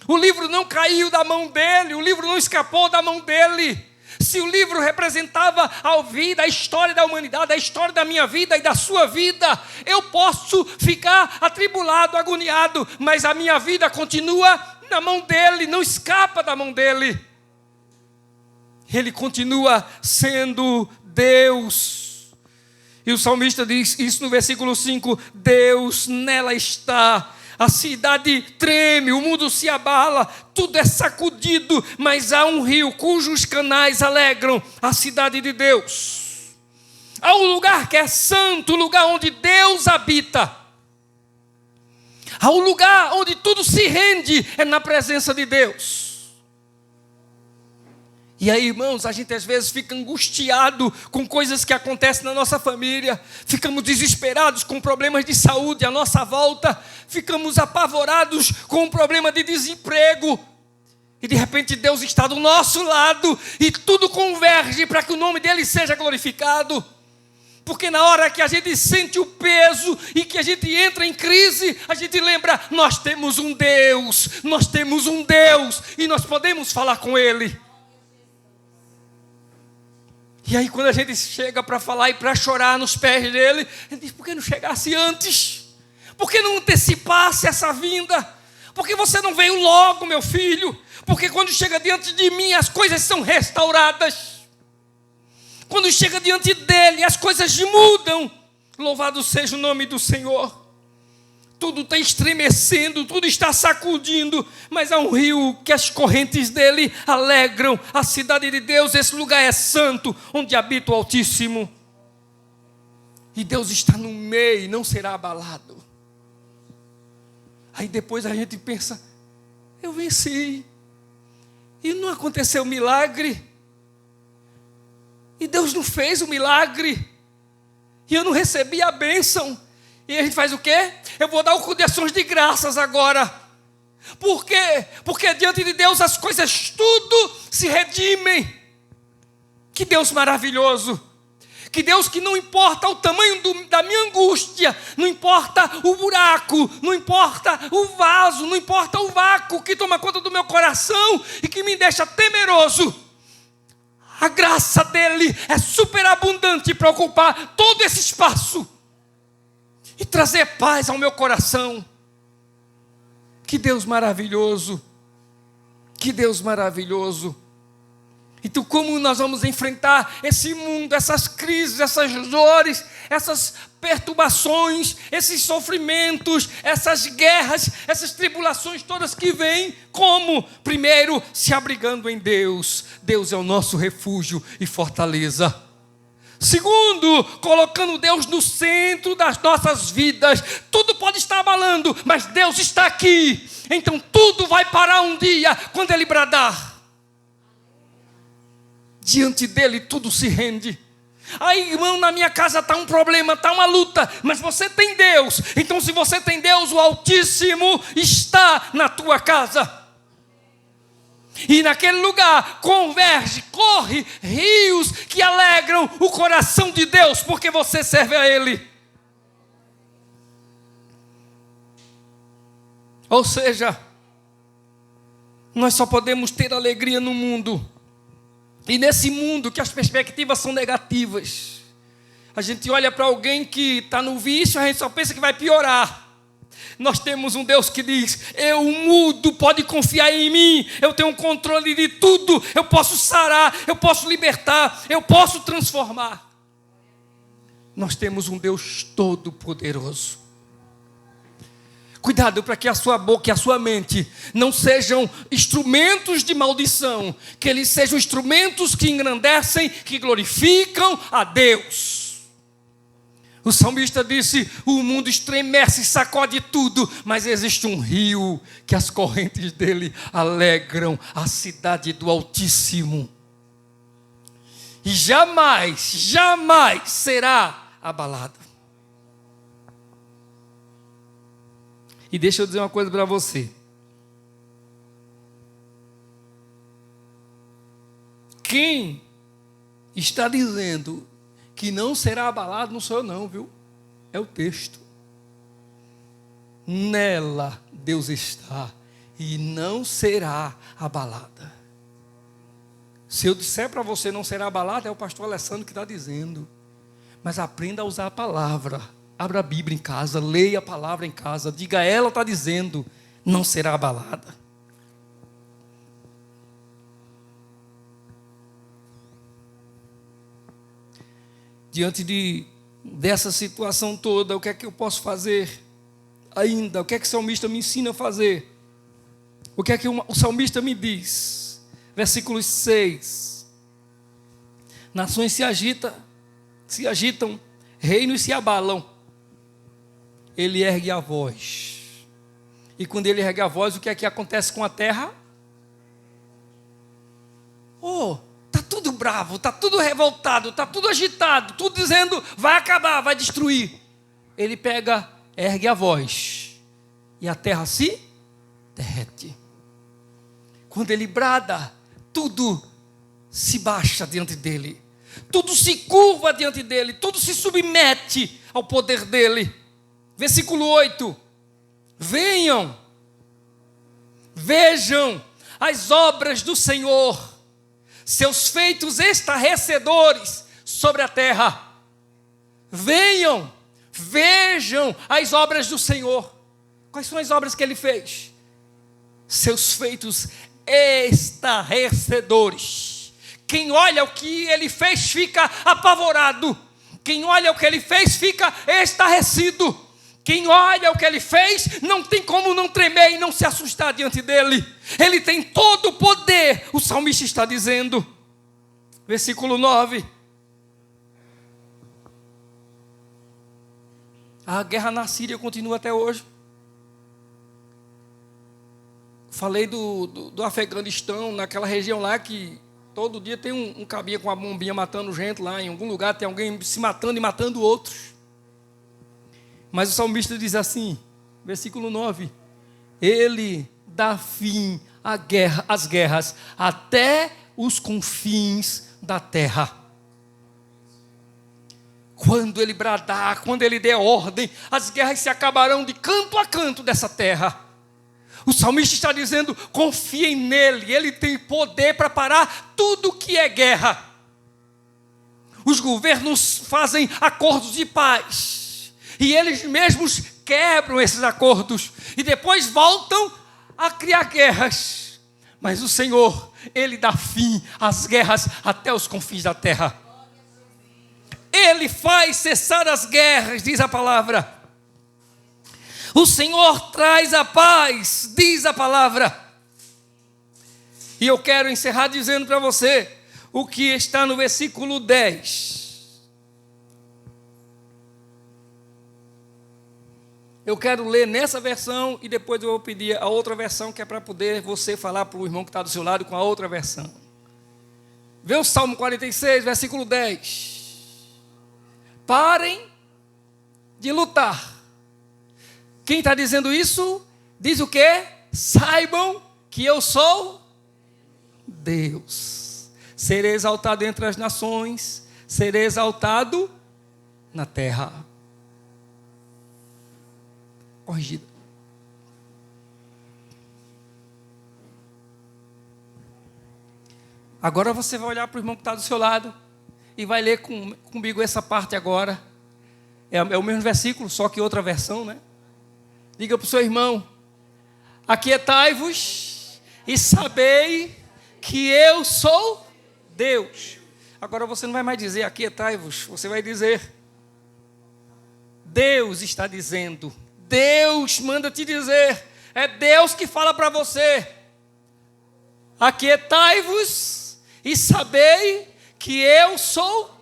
O livro não caiu da mão dele, o livro não escapou da mão dele. Se o livro representava a vida, a história da humanidade, a história da minha vida e da sua vida, eu posso ficar atribulado, agoniado, mas a minha vida continua na mão dele, não escapa da mão dele. Ele continua sendo Deus. E o salmista diz isso no versículo 5: Deus nela está. A cidade treme, o mundo se abala, tudo é sacudido, mas há um rio cujos canais alegram a cidade de Deus. Há um lugar que é santo, o lugar onde Deus habita. Há um lugar onde tudo se rende, é na presença de Deus. E aí, irmãos, a gente às vezes fica angustiado com coisas que acontecem na nossa família, ficamos desesperados com problemas de saúde à nossa volta, ficamos apavorados com um problema de desemprego, e de repente Deus está do nosso lado, e tudo converge para que o nome dele seja glorificado. Porque na hora que a gente sente o peso e que a gente entra em crise, a gente lembra: nós temos um Deus, e nós podemos falar com Ele. E aí quando a gente chega para falar e para chorar nos pés dele, ele diz: por que não chegasse antes? Por que não antecipasse essa vinda? Por que você não veio logo, meu filho? Porque quando chega diante de mim, as coisas são restauradas. Quando chega diante dele, as coisas mudam. Louvado seja o nome do Senhor. Tudo está estremecendo, tudo está sacudindo, mas há um rio que as correntes dele alegram a cidade de Deus. Esse lugar é santo, onde habita o Altíssimo. E Deus está no meio, não será abalado. Aí depois a gente pensa: eu venci, e não aconteceu milagre, e Deus não fez o milagre, e eu não recebi a bênção. E a gente faz o quê? Eu vou dar o cu de ações de graças agora. Por quê? Porque diante de Deus as coisas tudo se redimem. Que Deus maravilhoso. Que Deus que não importa o tamanho da minha angústia, não importa o buraco, não importa o vaso, não importa o vácuo que toma conta do meu coração e que me deixa temeroso. A graça dele é superabundante para ocupar todo esse espaço e trazer paz ao meu coração. Que Deus maravilhoso. Que Deus maravilhoso. Então, como nós vamos enfrentar esse mundo, essas crises, essas dores, essas perturbações, esses sofrimentos, essas guerras, essas tribulações todas que vêm? Como? Primeiro, se abrigando em Deus. Deus é o nosso refúgio e fortaleza. Segundo, colocando Deus no centro das nossas vidas. Tudo pode estar abalando, mas Deus está aqui. Então tudo vai parar um dia quando Ele bradar. Diante dele tudo se rende. Aí, irmão, na minha casa está um problema, está uma luta, mas você tem Deus. Então, se você tem Deus, o Altíssimo está na tua casa. E naquele lugar converge, corre rios que alegram o coração de Deus, porque você serve a Ele. Ou seja, nós só podemos ter alegria no mundo. E nesse mundo que as perspectivas são negativas, a gente olha para alguém que está no vício, a gente só pensa que vai piorar. Nós temos um Deus que diz: eu mudo, pode confiar em mim, eu tenho controle de tudo, eu posso sarar, eu posso libertar, eu posso transformar. Nós temos um Deus todo-poderoso. Cuidado para que a sua boca e a sua mente não sejam instrumentos de maldição, que eles sejam instrumentos que engrandecem, que glorificam a Deus. O salmista disse: o mundo estremece e sacode tudo, mas existe um rio que as correntes dele alegram a cidade do Altíssimo. E jamais, jamais será abalado. E deixa eu dizer uma coisa para você. Quem está dizendo que não será abalado não sou eu não, viu? É o texto. Nela Deus está e não será abalada. Se eu disser para você não será abalada, é o pastor Alessandro que está dizendo. Mas aprenda a usar a palavra. Abra a Bíblia em casa, leia a palavra em casa, diga a ela, está dizendo, não será abalada. Diante dessa situação toda, o que é que eu posso fazer ainda? O que é que o salmista me ensina a fazer? O que é que o salmista me diz? Versículo 6. Nações se agitam, reinos se abalam. Ele ergue a voz. E quando ele ergue a voz, o que é que acontece com a terra? Está tudo bravo, está tudo revoltado, está tudo agitado, tudo dizendo, vai acabar, vai destruir. Ele ergue a voz, e a terra se derrete. Quando ele brada, tudo se baixa diante dele, tudo se curva diante dele, tudo se submete ao poder dele. Versículo 8: venham, vejam as obras do Senhor, seus feitos estarrecedores sobre a terra. Venham, vejam as obras do Senhor. Quais são as obras que Ele fez? Seus feitos estarrecedores. Quem olha o que Ele fez fica apavorado. Quem olha o que Ele fez fica estarrecido. Quem olha o que Ele fez não tem como não tremer e não se assustar diante dEle. Ele tem todo o poder, o salmista está dizendo. Versículo 9. A guerra na Síria continua até hoje. Falei do Afeganistão, naquela região lá que todo dia tem um cabinha com uma bombinha matando gente lá. Em algum lugar tem alguém se matando e matando outros. Mas o salmista diz assim, versículo 9: Ele dá fim às guerras até os confins da terra. Quando ele bradar, quando ele der ordem, as guerras se acabarão de canto a canto dessa terra. O salmista está dizendo: confiem nele, ele tem poder para parar tudo que é guerra. Os governos fazem acordos de paz, e eles mesmos quebram esses acordos, e depois voltam a criar guerras. Mas o Senhor, ele dá fim às guerras até os confins da terra. Ele faz cessar as guerras, diz a palavra. O Senhor traz a paz, diz a palavra. E eu quero encerrar dizendo para você o que está no versículo 10. Eu quero ler nessa versão e depois eu vou pedir a outra versão, que é para poder você falar para o irmão que está do seu lado com a outra versão. Vê o Salmo 46, versículo 10. Parem de lutar. Quem está dizendo isso? Diz o quê? Saibam que eu sou Deus. Serei exaltado entre as nações, serei exaltado na terra. Corrigida. Agora você vai olhar para o irmão que está do seu lado e vai ler comigo essa parte agora. É o mesmo versículo, só que outra versão, né? Diga para o seu irmão: aquietai-vos e sabei que eu sou Deus. Agora você não vai mais dizer aquietai-vos, você vai dizer: Deus está dizendo, Deus manda te dizer, é Deus que fala para você: aquietai-vos e sabei que eu sou,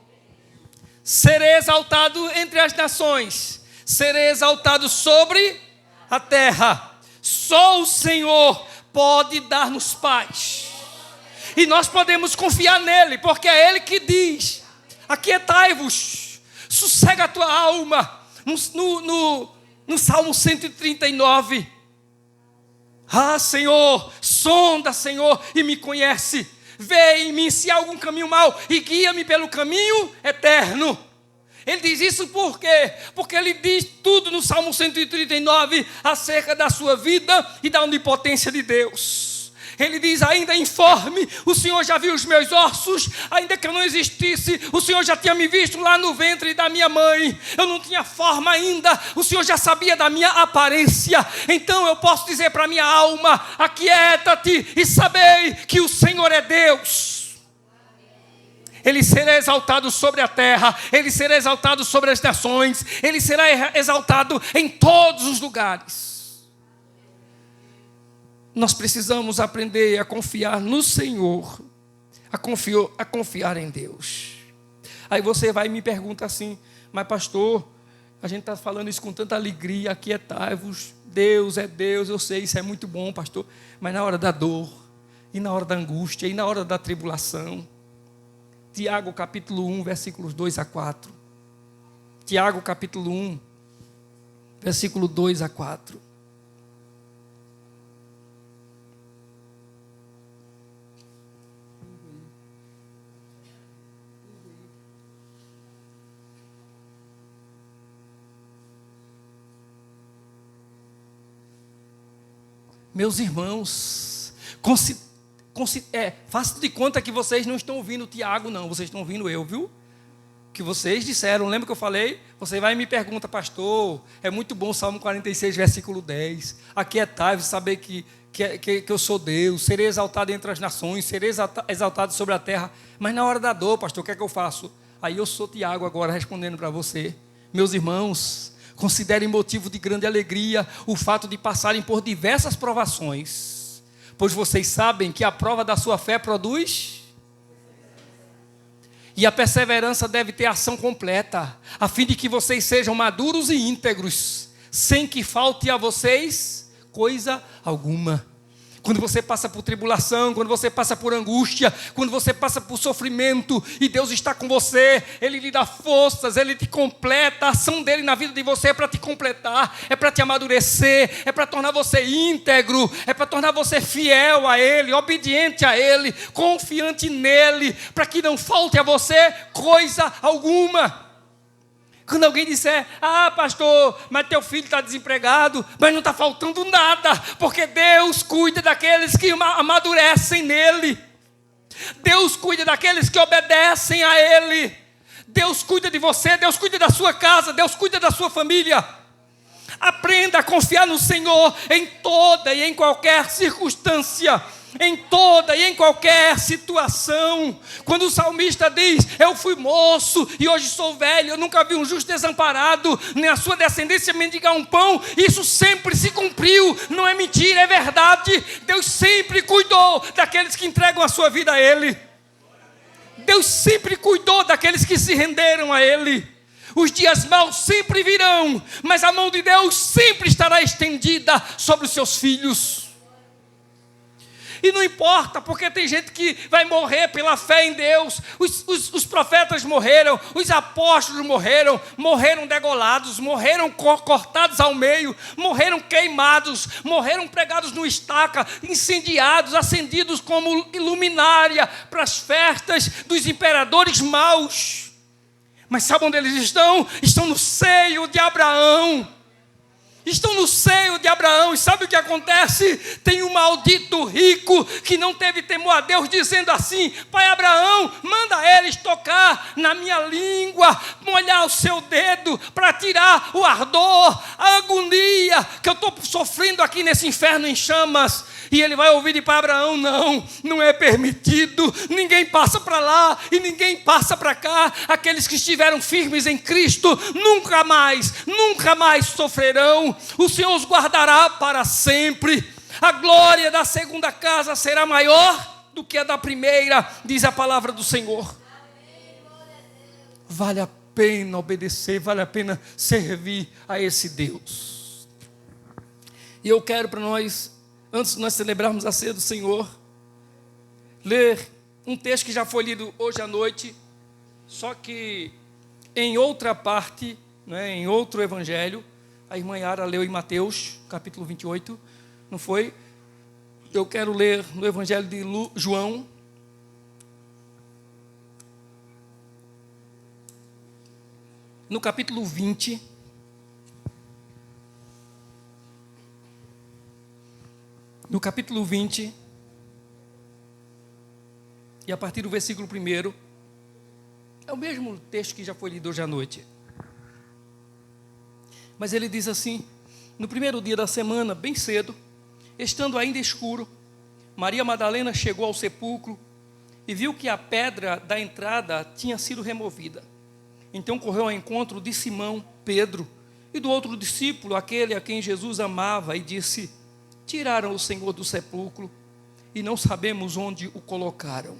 serei exaltado entre as nações, serei exaltado sobre a terra. Só o Senhor pode dar-nos paz, e nós podemos confiar nele, porque é ele que diz: aquietai-vos, sossega a tua alma. No Salmo 139, Senhor, sonda, Senhor, e me conhece. Vê em mim se há algum caminho mau e guia-me pelo caminho eterno. Ele diz isso por quê? Porque ele diz tudo no Salmo 139 acerca da sua vida e da onipotência de Deus. Ele diz: ainda informe, o Senhor já viu os meus ossos, ainda que eu não existisse, o Senhor já tinha me visto lá no ventre da minha mãe, eu não tinha forma ainda, o Senhor já sabia da minha aparência. Então eu posso dizer para a minha alma: aquieta-te e sabei que o Senhor é Deus. Ele será exaltado sobre a terra, ele será exaltado sobre as nações, ele será exaltado em todos os lugares. Nós precisamos aprender a confiar no Senhor, a confiar em Deus. Aí você vai e me pergunta assim: mas pastor, a gente está falando isso com tanta alegria, aquietai-vos, Deus é Deus, eu sei, isso é muito bom, pastor, mas na hora da dor, e na hora da angústia, e na hora da tribulação. Tiago capítulo 1, versículos 2 a 4. Tiago capítulo 1, versículo 2 a 4. Meus irmãos, faça de conta que vocês não estão ouvindo o Tiago, não. Vocês estão ouvindo eu, viu? Que vocês disseram, lembra que eu falei? Você vai e me pergunta: pastor, é muito bom o Salmo 46, versículo 10. Aquietai-vos, saber que eu sou Deus, serei exaltado entre as nações, serei exaltado sobre a terra. Mas na hora da dor, pastor, o que é que eu faço? Aí eu sou Tiago agora respondendo para você. Meus irmãos, considerem motivo de grande alegria o fato de passarem por diversas provações, pois vocês sabem que a prova da sua fé produz, e a perseverança deve ter ação completa, a fim de que vocês sejam maduros e íntegros, sem que falte a vocês coisa alguma. Quando você passa por tribulação, quando você passa por angústia, quando você passa por sofrimento, e Deus está com você, Ele lhe dá forças, Ele te completa. A ação dEle na vida de você é para te completar, é para te amadurecer, é para tornar você íntegro, é para tornar você fiel a Ele, obediente a Ele, confiante nele, para que não falte a você coisa alguma. Quando alguém disser, pastor, mas teu filho está desempregado, mas não está faltando nada, porque Deus cuida daqueles que amadurecem nele. Deus cuida daqueles que obedecem a Ele. Deus cuida de você, Deus cuida da sua casa, Deus cuida da sua família. Aprenda a confiar no Senhor em toda e em qualquer circunstância. Em toda e em qualquer situação. Quando o salmista diz, eu fui moço e hoje sou velho, eu nunca vi um justo desamparado, nem a sua descendência mendigar um pão, isso sempre se cumpriu, não é mentira, é verdade. Deus sempre cuidou daqueles que entregam a sua vida a Ele. Deus sempre cuidou daqueles que se renderam a Ele. Os dias maus sempre virão, mas a mão de Deus sempre estará estendida sobre os seus filhos. E não importa, porque tem gente que vai morrer pela fé em Deus. Os profetas morreram, os apóstolos morreram degolados, morreram cortados ao meio, morreram queimados, morreram pregados no estaca, incendiados, acendidos como luminária para as festas dos imperadores maus. Mas sabe onde eles estão? Estão no seio de Abraão. Estão no seio de Abraão, e sabe o que acontece? Tem um maldito rico que não teve temor a Deus, dizendo assim, pai Abraão, manda eles tocar na minha língua, molhar o seu dedo, para tirar o ardor, a agonia que eu estou sofrendo aqui nesse inferno em chamas. E ele vai ouvir de pai Abraão, não é permitido, ninguém passa para lá e ninguém passa para cá. Aqueles que estiveram firmes em Cristo nunca mais sofrerão. O Senhor os guardará para sempre. A glória da segunda casa será maior do que a da primeira, diz a palavra do Senhor. Vale a pena obedecer, vale a pena servir a esse Deus. E eu quero para nós, antes de nós celebrarmos a ceia do Senhor, ler um texto que já foi lido hoje à noite, só que em outra parte, em outro evangelho. A irmã Yara leu em Mateus, capítulo 28, não foi? Eu quero ler no evangelho de João, no capítulo 20, e a partir do versículo 1, é o mesmo texto que já foi lido hoje à noite. Mas ele diz assim, no primeiro dia da semana, bem cedo, estando ainda escuro, Maria Madalena chegou ao sepulcro e viu que a pedra da entrada tinha sido removida. Então correu ao encontro de Simão, Pedro, e do outro discípulo, aquele a quem Jesus amava, e disse, tiraram o Senhor do sepulcro e não sabemos onde o colocaram.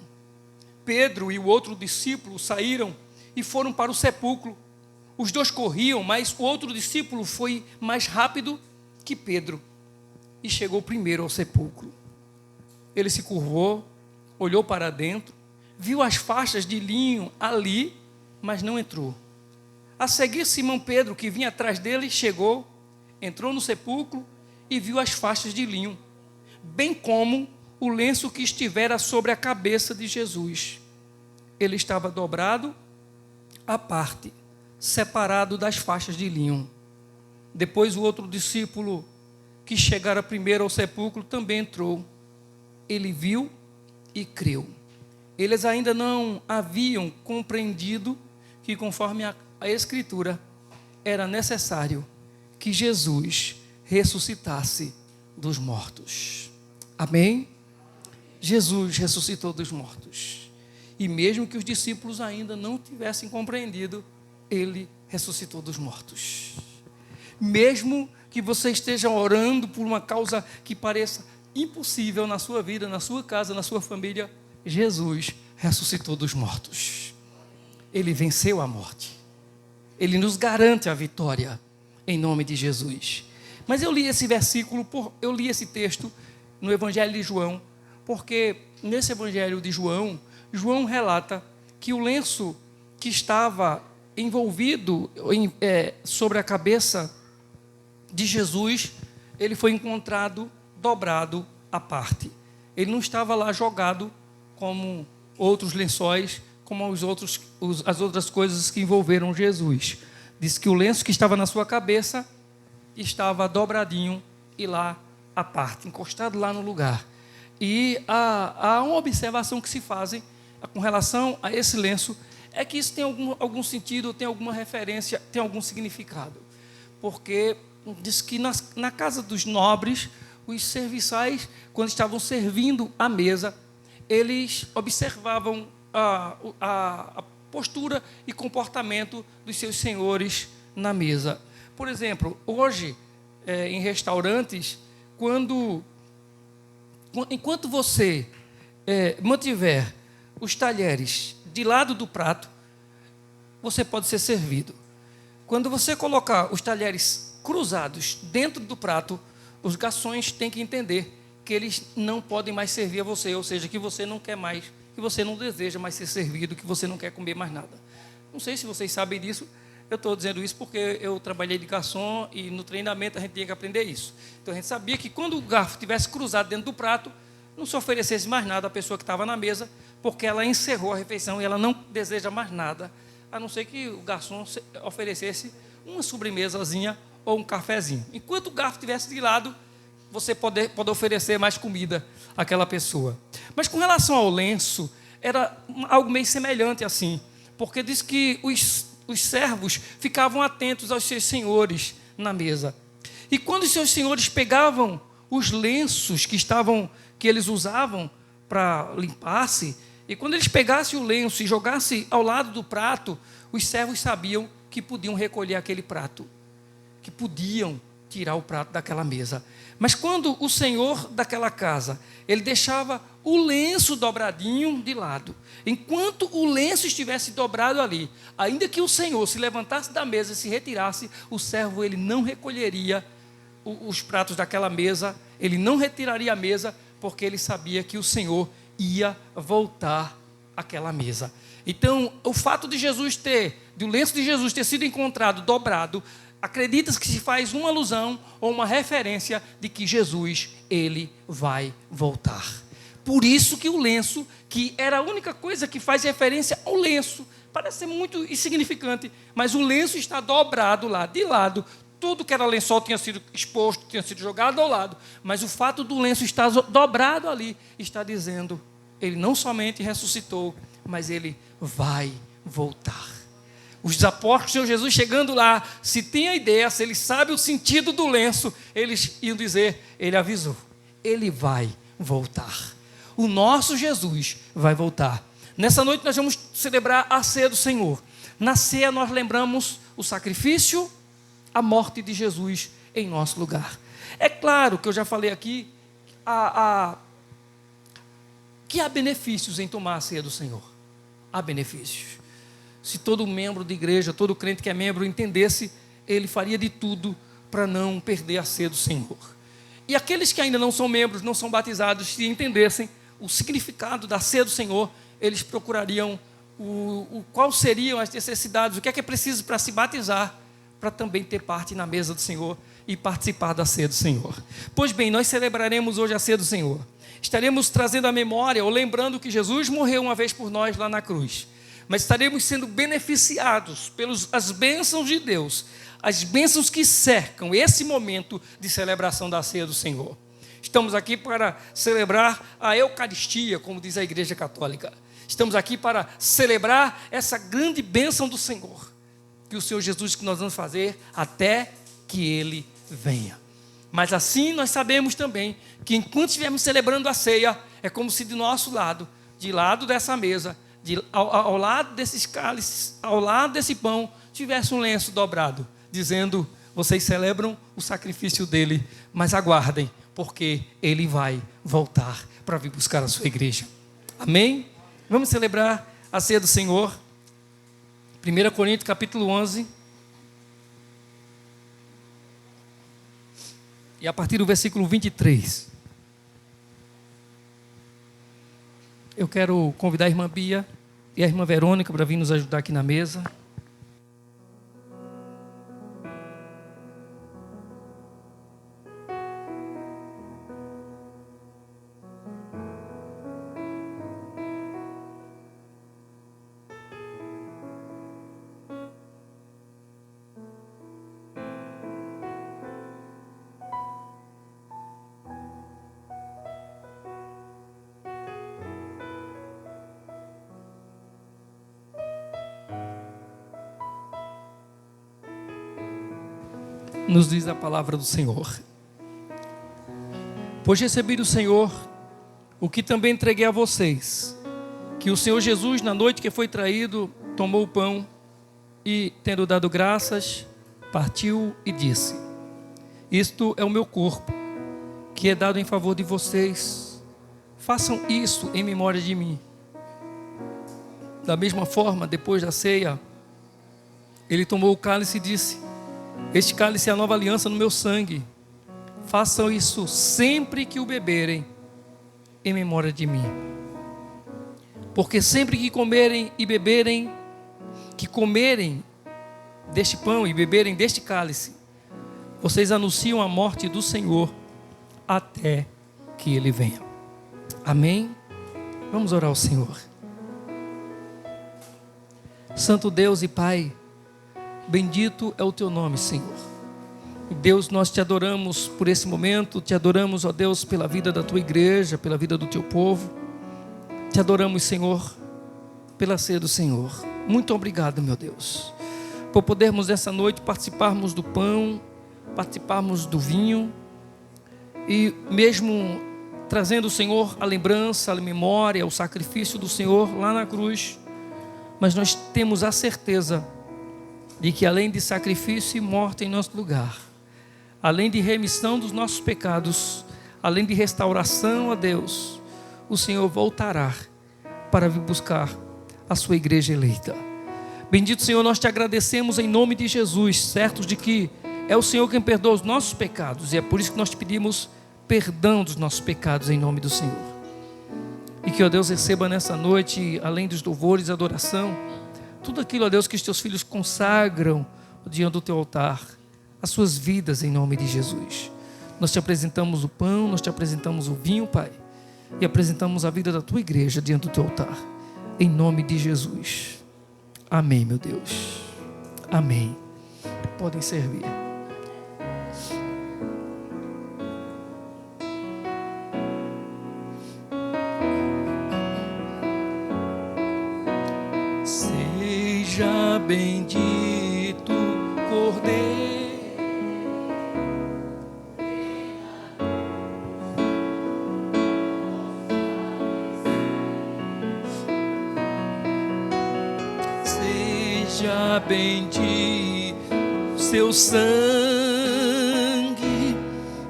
Pedro e o outro discípulo saíram e foram para o sepulcro. Os dois corriam, mas o outro discípulo foi mais rápido que Pedro e chegou primeiro ao sepulcro. Ele se curvou, olhou para dentro, viu as faixas de linho ali, mas não entrou. A seguir, Simão Pedro, que vinha atrás dele, chegou, entrou no sepulcro e viu as faixas de linho, bem como o lenço que estivera sobre a cabeça de Jesus. Ele estava dobrado à parte, separado das faixas de linho. Depois o outro discípulo, que chegara primeiro ao sepulcro, também entrou. Ele viu e creu. Eles ainda não haviam compreendido que, conforme a Escritura, era necessário que Jesus ressuscitasse dos mortos. Amém? Jesus ressuscitou dos mortos. E mesmo que os discípulos ainda não tivessem compreendido, Ele ressuscitou dos mortos. Mesmo que você esteja orando por uma causa que pareça impossível na sua vida, na sua casa, na sua família, Jesus ressuscitou dos mortos. Ele venceu a morte. Ele nos garante a vitória em nome de Jesus. Mas eu li esse versículo, eu li esse texto no Evangelho de João, porque nesse Evangelho de João, João relata que o lenço que estava envolvido sobre a cabeça de Jesus, ele foi encontrado dobrado à parte. Ele não estava lá jogado como outros lençóis, como as outras coisas que envolveram Jesus. Diz que o lenço que estava na sua cabeça estava dobradinho e lá à parte, encostado lá no lugar. E há uma observação que se fazem com relação a esse lenço, é que isso tem algum sentido, tem alguma referência, tem algum significado. Porque diz que na casa dos nobres, os serviçais, quando estavam servindo à mesa, eles observavam a postura e comportamento dos seus senhores na mesa. Por exemplo, hoje, em restaurantes, enquanto você mantiver os talheres de lado do prato, você pode ser servido. Quando você colocar os talheres cruzados dentro do prato, os garçons têm que entender que eles não podem mais servir a você, ou seja, que você não quer mais, que você não deseja mais ser servido, que você não quer comer mais nada. Não sei se vocês sabem disso, eu estou dizendo isso porque eu trabalhei de garçom e no treinamento a gente tinha que aprender isso. Então a gente sabia que quando o garfo estivesse cruzado dentro do prato, não se oferecesse mais nada à pessoa que estava na mesa, porque ela encerrou a refeição e ela não deseja mais nada, a não ser que o garçom oferecesse uma sobremesazinha ou um cafezinho. Enquanto o garfo estivesse de lado, você pode oferecer mais comida àquela pessoa. Mas com relação ao lenço, era algo meio semelhante assim, porque diz que os servos ficavam atentos aos seus senhores na mesa. E quando os seus senhores pegavam os lenços que eles usavam para limpar-se, e quando eles pegassem o lenço e jogassem ao lado do prato, os servos sabiam que podiam recolher aquele prato, que podiam tirar o prato daquela mesa. Mas quando o senhor daquela casa, ele deixava o lenço dobradinho de lado, enquanto o lenço estivesse dobrado ali, ainda que o senhor se levantasse da mesa e se retirasse, o servo ele não recolheria os pratos daquela mesa, ele não retiraria a mesa, porque ele sabia que o senhor ia voltar àquela mesa. Então, o fato de o lenço de Jesus ter sido encontrado dobrado, acredita-se que se faz uma alusão ou uma referência de que Jesus, ele vai voltar. Por isso que o lenço, que era a única coisa que faz referência ao lenço, parece ser muito insignificante, mas o lenço está dobrado lá, de lado. Tudo que era lençol tinha sido exposto, tinha sido jogado ao lado, mas o fato do lenço estar dobrado ali, está dizendo, ele não somente ressuscitou, mas ele vai voltar. Os apóstolos, o Senhor Jesus chegando lá, se tem a ideia, se ele sabe o sentido do lenço, eles iam dizer, ele avisou, ele vai voltar. O nosso Jesus vai voltar. Nessa noite nós vamos celebrar a ceia do Senhor. Na ceia nós lembramos o sacrifício, a morte de Jesus em nosso lugar. É claro que eu já falei aqui, que há benefícios em tomar a ceia do Senhor. Há benefícios. Se todo membro de igreja, todo crente que é membro entendesse, ele faria de tudo para não perder a ceia do Senhor. E aqueles que ainda não são membros, não são batizados, se entendessem o significado da ceia do Senhor, eles procurariam quais seriam as necessidades, o que é preciso para se batizar, para também ter parte na mesa do Senhor e participar da ceia do Senhor. Pois bem, nós celebraremos hoje a ceia do Senhor. Estaremos trazendo à memória, ou lembrando que Jesus morreu uma vez por nós lá na cruz. Mas estaremos sendo beneficiados pelas bênçãos de Deus, as bênçãos que cercam esse momento de celebração da ceia do Senhor. Estamos aqui para celebrar a Eucaristia, como diz a Igreja Católica. Estamos aqui para celebrar essa grande bênção do Senhor, que o Senhor Jesus que nós vamos fazer até que Ele venha. Mas assim nós sabemos também que enquanto estivermos celebrando a ceia, é como se do nosso lado, de lado dessa mesa, ao lado desses cálices, ao lado desse pão, tivesse um lenço dobrado, dizendo, vocês celebram o sacrifício dele, mas aguardem, porque ele vai voltar para vir buscar a sua igreja. Amém? Vamos celebrar a ceia do Senhor. 1 Coríntios capítulo 11. E a partir do versículo 23. Eu quero convidar a irmã Bia e a irmã Verônica para vir nos ajudar aqui na mesa. Nos diz a palavra do Senhor: pois recebi do Senhor o que também entreguei a vocês, que o Senhor Jesus, na noite que foi traído, tomou o pão e, tendo dado graças, partiu e disse: isto é o meu corpo, que é dado em favor de vocês. Façam isso em memória de mim. Da mesma forma, depois da ceia, ele tomou o cálice e disse: este cálice é a nova aliança no meu sangue. Façam isso sempre que o beberem, em memória de mim. Porque sempre que comerem e beberem, que comerem deste pão e beberem deste cálice, vocês anunciam a morte do Senhor até que Ele venha. Amém? Vamos orar ao Senhor. Santo Deus e Pai, bendito é o Teu nome, Senhor. Deus, nós Te adoramos por esse momento, Te adoramos, ó Deus, pela vida da Tua igreja, pela vida do Teu povo. Te adoramos, Senhor, pela ceia do Senhor. Muito obrigado, meu Deus, por podermos nessa noite participarmos do pão, participarmos do vinho e mesmo trazendo, Senhor, a lembrança, a memória, o sacrifício do Senhor lá na cruz. Mas nós temos a certeza de que além de sacrifício e morte em nosso lugar, além de remissão dos nossos pecados, além de restauração a Deus, o Senhor voltará para vir buscar a sua igreja eleita. Bendito Senhor, nós Te agradecemos em nome de Jesus, certos de que é o Senhor quem perdoa os nossos pecados, e é por isso que nós Te pedimos perdão dos nossos pecados em nome do Senhor. E que, ó Deus, receba nessa noite, além dos louvores e adoração, tudo aquilo, ó Deus, que os Teus filhos consagram diante do Teu altar, as suas vidas em nome de Jesus. Nós Te apresentamos o pão, nós Te apresentamos o vinho, Pai, e apresentamos a vida da Tua igreja diante do Teu altar, em nome de Jesus. Amém, meu Deus. Amém. Podem servir. Seja bendito, Cordeiro. Seja bendito seu sangue,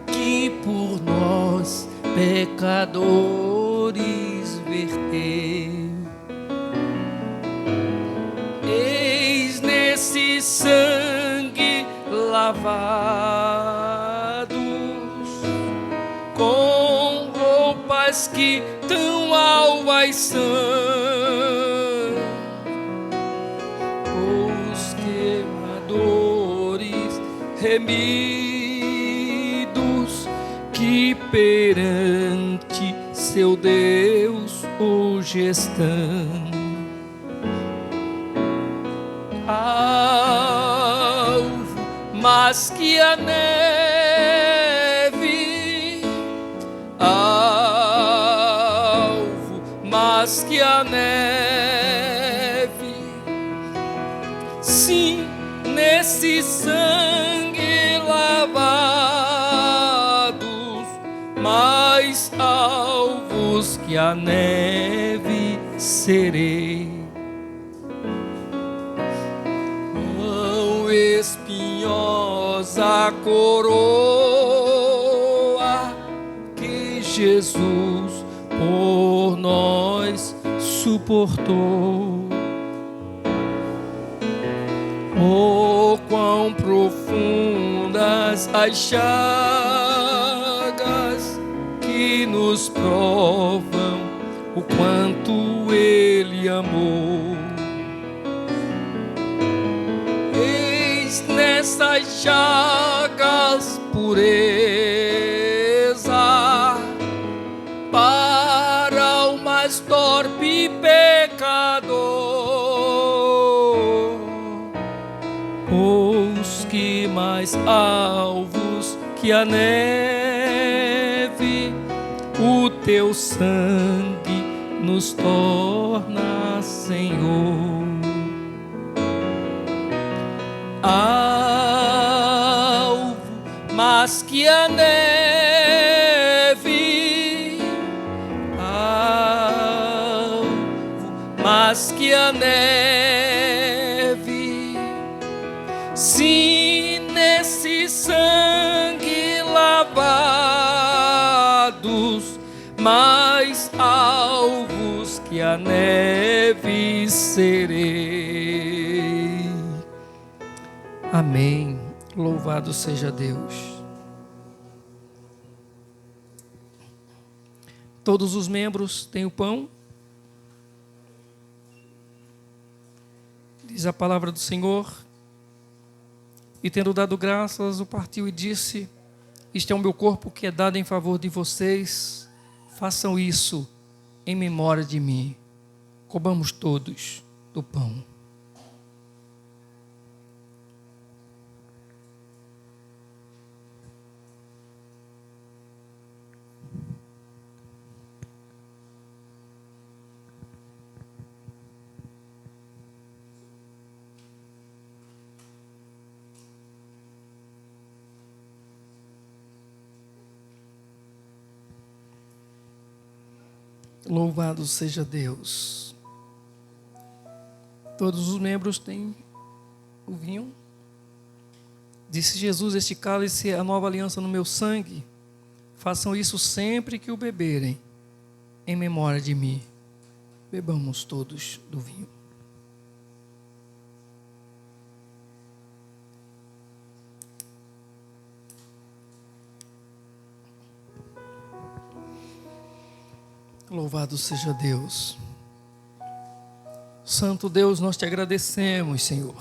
que por nós pecadores verteu. Eis nesse sangue lavados, com roupas que tão alvas são, os queimadores remidos, que perante seu Deus hoje estão. Alvo mais que a neve, alvo mais que a neve, sim, nesse sangue lavados, mais alvos que a neve serei. Espinhosa coroa que Jesus por nós suportou. Oh, quão profundas as chagas que nos provam o quanto Ele amou. Eis nessas chagas pureza para o mais torpe pecador, os que mais alvos que a neve, o teu sangue nos torna, Senhor. Alvo mais que a neve, alvo mais que a neve, se nesse sangue lavados, mais alvos que a neve serei. Amém. Louvado seja Deus. Todos os membros têm o pão. Diz a palavra do Senhor. E tendo dado graças, o partiu e disse: este é o meu corpo que é dado em favor de vocês. Façam isso em memória de mim. Comamos todos do pão. Louvado seja Deus. Todos os membros têm o vinho. Disse Jesus: este cálice é a nova aliança no meu sangue. Façam isso sempre que o beberem, em memória de mim. Bebamos todos do vinho. Louvado seja Deus. Santo Deus, nós te agradecemos, Senhor.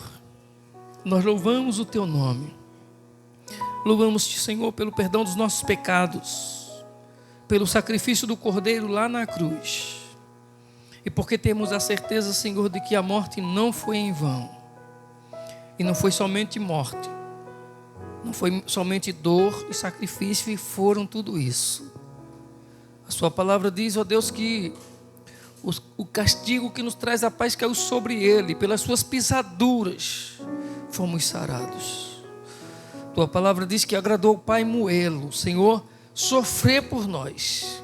Nós louvamos o teu nome. Louvamos-te, Senhor, pelo perdão dos nossos pecados, pelo sacrifício do Cordeiro lá na cruz. E porque temos a certeza, Senhor, de que a morte não foi em vão. E não foi somente morte. Não foi somente dor e sacrifício, e foram tudo isso. A sua palavra diz, ó Deus, que o castigo que nos traz a paz caiu sobre ele. Pelas suas pisaduras fomos sarados. Tua palavra diz que agradou o Pai moê-lo, Senhor, sofrer por nós.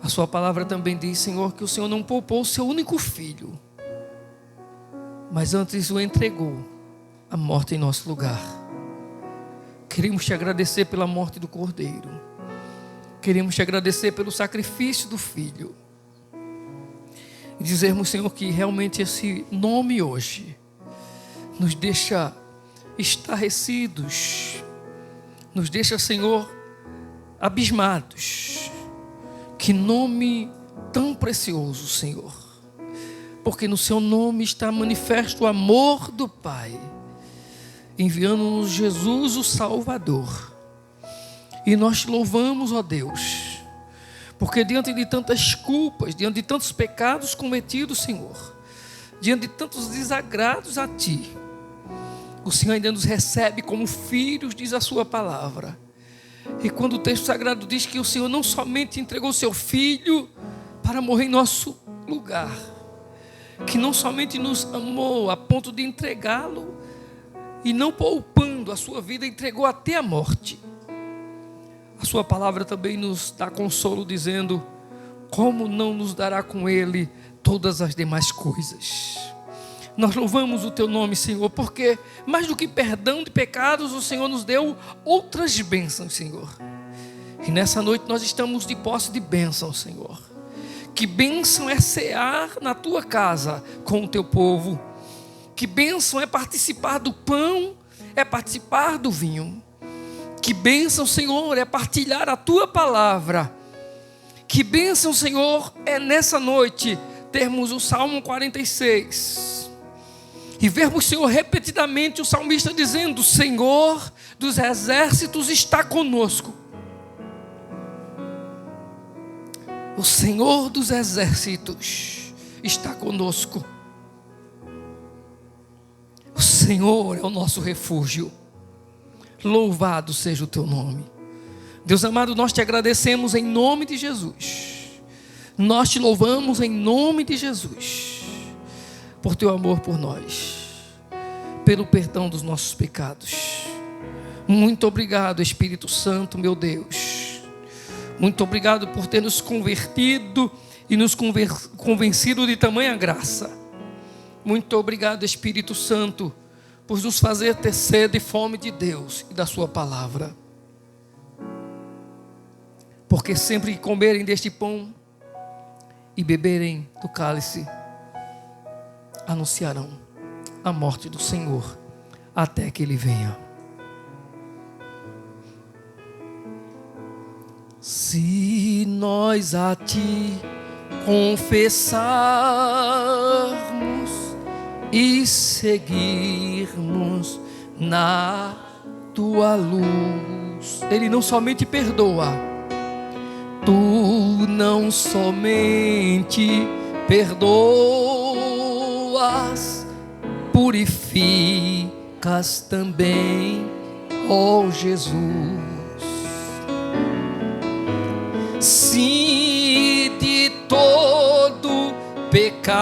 A sua palavra também diz, Senhor, que o Senhor não poupou o seu único filho, mas antes o entregou à morte em nosso lugar. Queremos te agradecer pela morte do Cordeiro. Queremos te agradecer pelo sacrifício do Filho. E dizermos, Senhor, que realmente esse nome hoje nos deixa estarrecidos, nos deixa, Senhor, abismados. Que nome tão precioso, Senhor. Porque no seu nome está manifesto o amor do Pai, enviando-nos Jesus, o Salvador. E nós te louvamos, ó Deus, porque diante de tantas culpas, diante de tantos pecados cometidos, Senhor, diante de tantos desagrados a Ti, o Senhor ainda nos recebe como filhos, diz a sua palavra. E quando o texto sagrado diz que o Senhor não somente entregou o seu Filho para morrer em nosso lugar, que não somente nos amou a ponto de entregá-lo, e não poupando a sua vida, entregou até a morte. A sua palavra também nos dá consolo, dizendo: como não nos dará com ele todas as demais coisas? Nós louvamos o teu nome, Senhor, porque mais do que perdão de pecados, o Senhor nos deu outras bênçãos, Senhor. E nessa noite nós estamos de posse de bênçãos, Senhor. Que bênção é cear na tua casa com o teu povo. Que bênção é participar do pão, é participar do vinho. Que bênção, Senhor, é partilhar a tua palavra. Que bênção, Senhor, é nessa noite termos o Salmo 46 e vermos, Senhor, repetidamente o salmista dizendo: Senhor dos exércitos está conosco. O Senhor dos exércitos está conosco. O Senhor é o nosso refúgio. Louvado seja o teu nome. Deus amado, nós te agradecemos em nome de Jesus. Nós te louvamos em nome de Jesus, por teu amor por nós, pelo perdão dos nossos pecados. Muito obrigado, Espírito Santo, meu Deus. Muito obrigado por ter nos convertido e nos convencido de tamanha graça. Muito obrigado, Espírito Santo, por nos fazer ter sede e fome de Deus e da sua palavra. Porque sempre que comerem deste pão e beberem do cálice, anunciarão a morte do Senhor até que Ele venha. Se nós a Ti confessarmos e seguirmos na Tua luz, Ele não somente perdoa, Tu não somente perdoas, purificas também, ó Jesus. Se de todo pecado,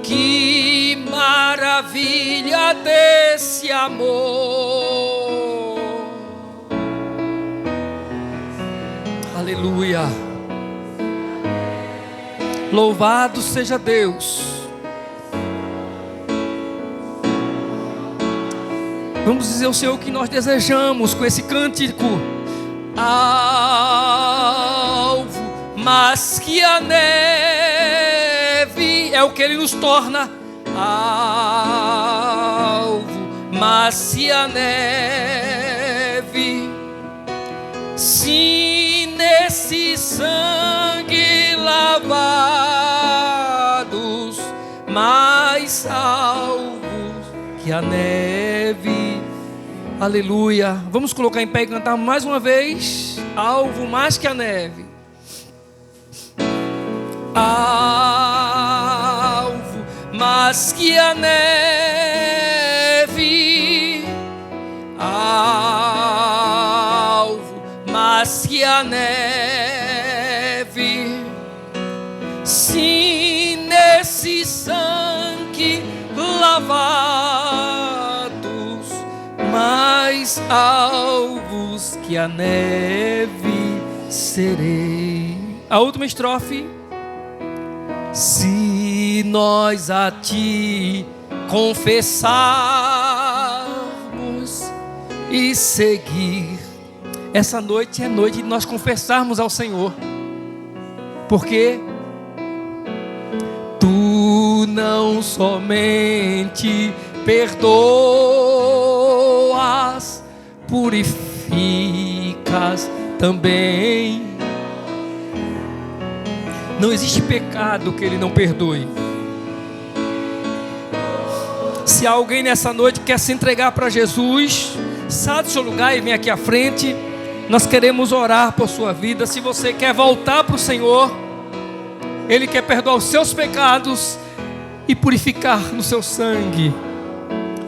que maravilha desse amor. Aleluia. Louvado seja Deus. Vamos dizer ao Senhor o que nós desejamos com esse cântico. Alvo mais que a neve, é o que Ele nos torna. Alvo mais que a neve, sim, nesse sangue lavados, mais alvos que a neve. Aleluia. Vamos colocar em pé e cantar mais uma vez. Alvo mais que a neve. Alvo mais que a neve. Alvo mais que a neve. Sim, nesse sangue lavados, mais alvos que a neve serei. A última estrofe. Se nós a Ti confessarmos e seguir. Essa noite é noite de nós confessarmos ao Senhor, porque Tu não somente perdoas, purificas também. Não existe pecado que Ele não perdoe. Se alguém nessa noite quer se entregar para Jesus, sai do seu lugar e vem aqui à frente. Nós queremos orar por sua vida. Se você quer voltar para o Senhor, Ele quer perdoar os seus pecados e purificar no seu sangue.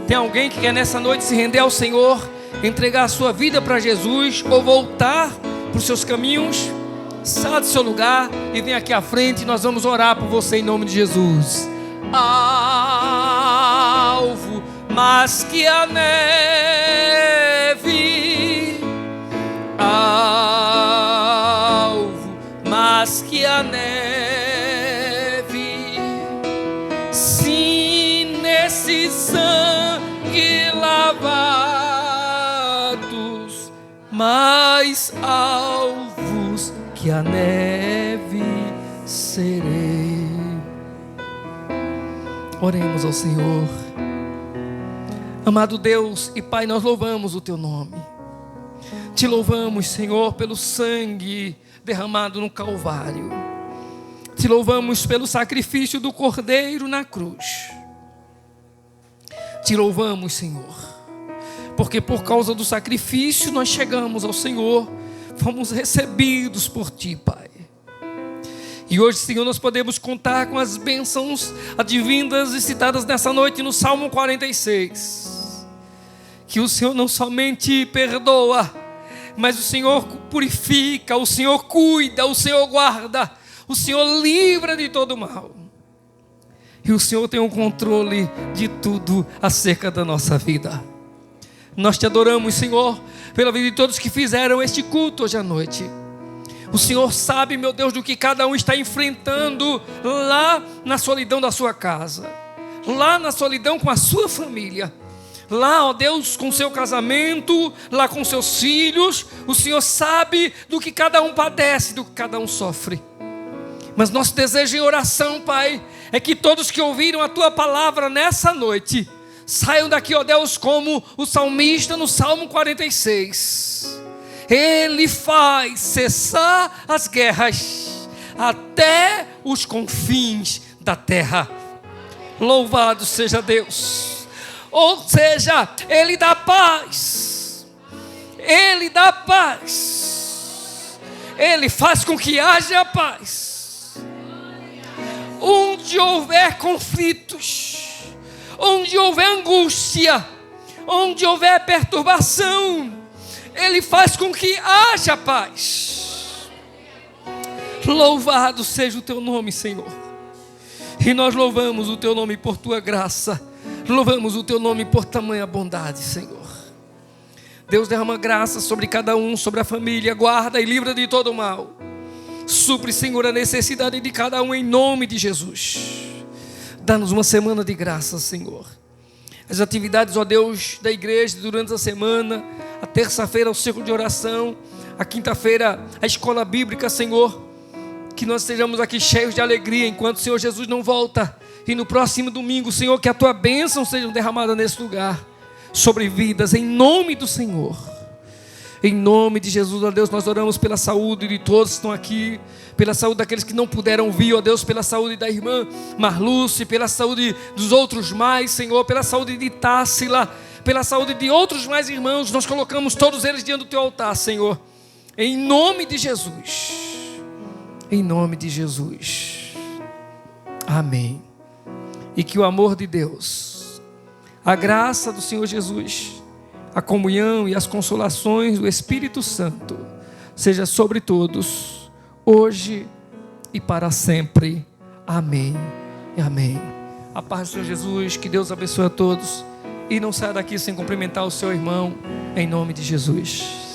Tem alguém que quer nessa noite se render ao Senhor, entregar a sua vida para Jesus, ou voltar para os seus caminhos? Sai do seu lugar e vem aqui à frente. Nós vamos orar por você em nome de Jesus. Alvo mais que a neve, alvo mais que a neve, sim, nesse sangue lavados, mais alvos que a neve serei. Oremos ao Senhor. Amado Deus e Pai, nós louvamos o Teu nome. Te louvamos, Senhor, pelo sangue derramado no Calvário. Te louvamos pelo sacrifício do Cordeiro na cruz. Te louvamos, Senhor, porque por causa do sacrifício nós chegamos ao Senhor, fomos recebidos por Ti, Pai. E hoje, Senhor, nós podemos contar com as bênçãos advindas e citadas nessa noite no Salmo 46. Que o Senhor não somente perdoa, mas o Senhor purifica, o Senhor cuida, o Senhor guarda, o Senhor livra de todo mal. E o Senhor tem o controle de tudo acerca da nossa vida. Nós te adoramos, Senhor, pela vida de todos que fizeram este culto hoje à noite. O Senhor sabe, meu Deus, do que cada um está enfrentando lá na solidão da sua casa, lá na solidão com a sua família, lá, ó Deus, com seu casamento, lá com seus filhos. O Senhor sabe do que cada um padece, do que cada um sofre. Mas nosso desejo em oração, Pai, é que todos que ouviram a Tua palavra nessa noite saiam daqui, ó Deus, como o salmista no Salmo 46. Ele faz cessar as guerras até os confins da terra. Louvado seja Deus. Ou seja, Ele dá paz. Ele dá paz. Ele faz com que haja paz. Onde houver conflitos, onde houver angústia, onde houver perturbação, Ele faz com que haja paz. Louvado seja o Teu nome, Senhor. E nós louvamos o Teu nome por Tua graça. Louvamos o Teu nome por tamanha bondade, Senhor. Deus, derrama graça sobre cada um, sobre a família. Guarda e livra de todo mal. Supre, Senhor, a necessidade de cada um em nome de Jesus. Dá-nos uma semana de graça, Senhor. As atividades, ó Deus, da igreja durante a semana. A terça-feira o círculo de oração, a quinta-feira a escola bíblica, Senhor, que nós estejamos aqui cheios de alegria enquanto o Senhor Jesus não volta, e no próximo domingo, Senhor, que a Tua bênção seja derramada nesse lugar, sobre vidas, em nome do Senhor. Em nome de Jesus, ó Deus, nós oramos pela saúde de todos que estão aqui, pela saúde daqueles que não puderam vir, ó Deus, pela saúde da irmã Marluce, pela saúde dos outros mais, Senhor, pela saúde de Tássila, pela saúde de outros mais irmãos. Nós colocamos todos eles diante do Teu altar, Senhor, em nome de Jesus. Em nome de Jesus. Amém. E que o amor de Deus, a graça do Senhor Jesus, a comunhão e as consolações do Espírito Santo seja sobre todos, hoje e para sempre. Amém e amém. A paz do Senhor Jesus, que Deus abençoe a todos. E não saia daqui sem cumprimentar o seu irmão, em nome de Jesus.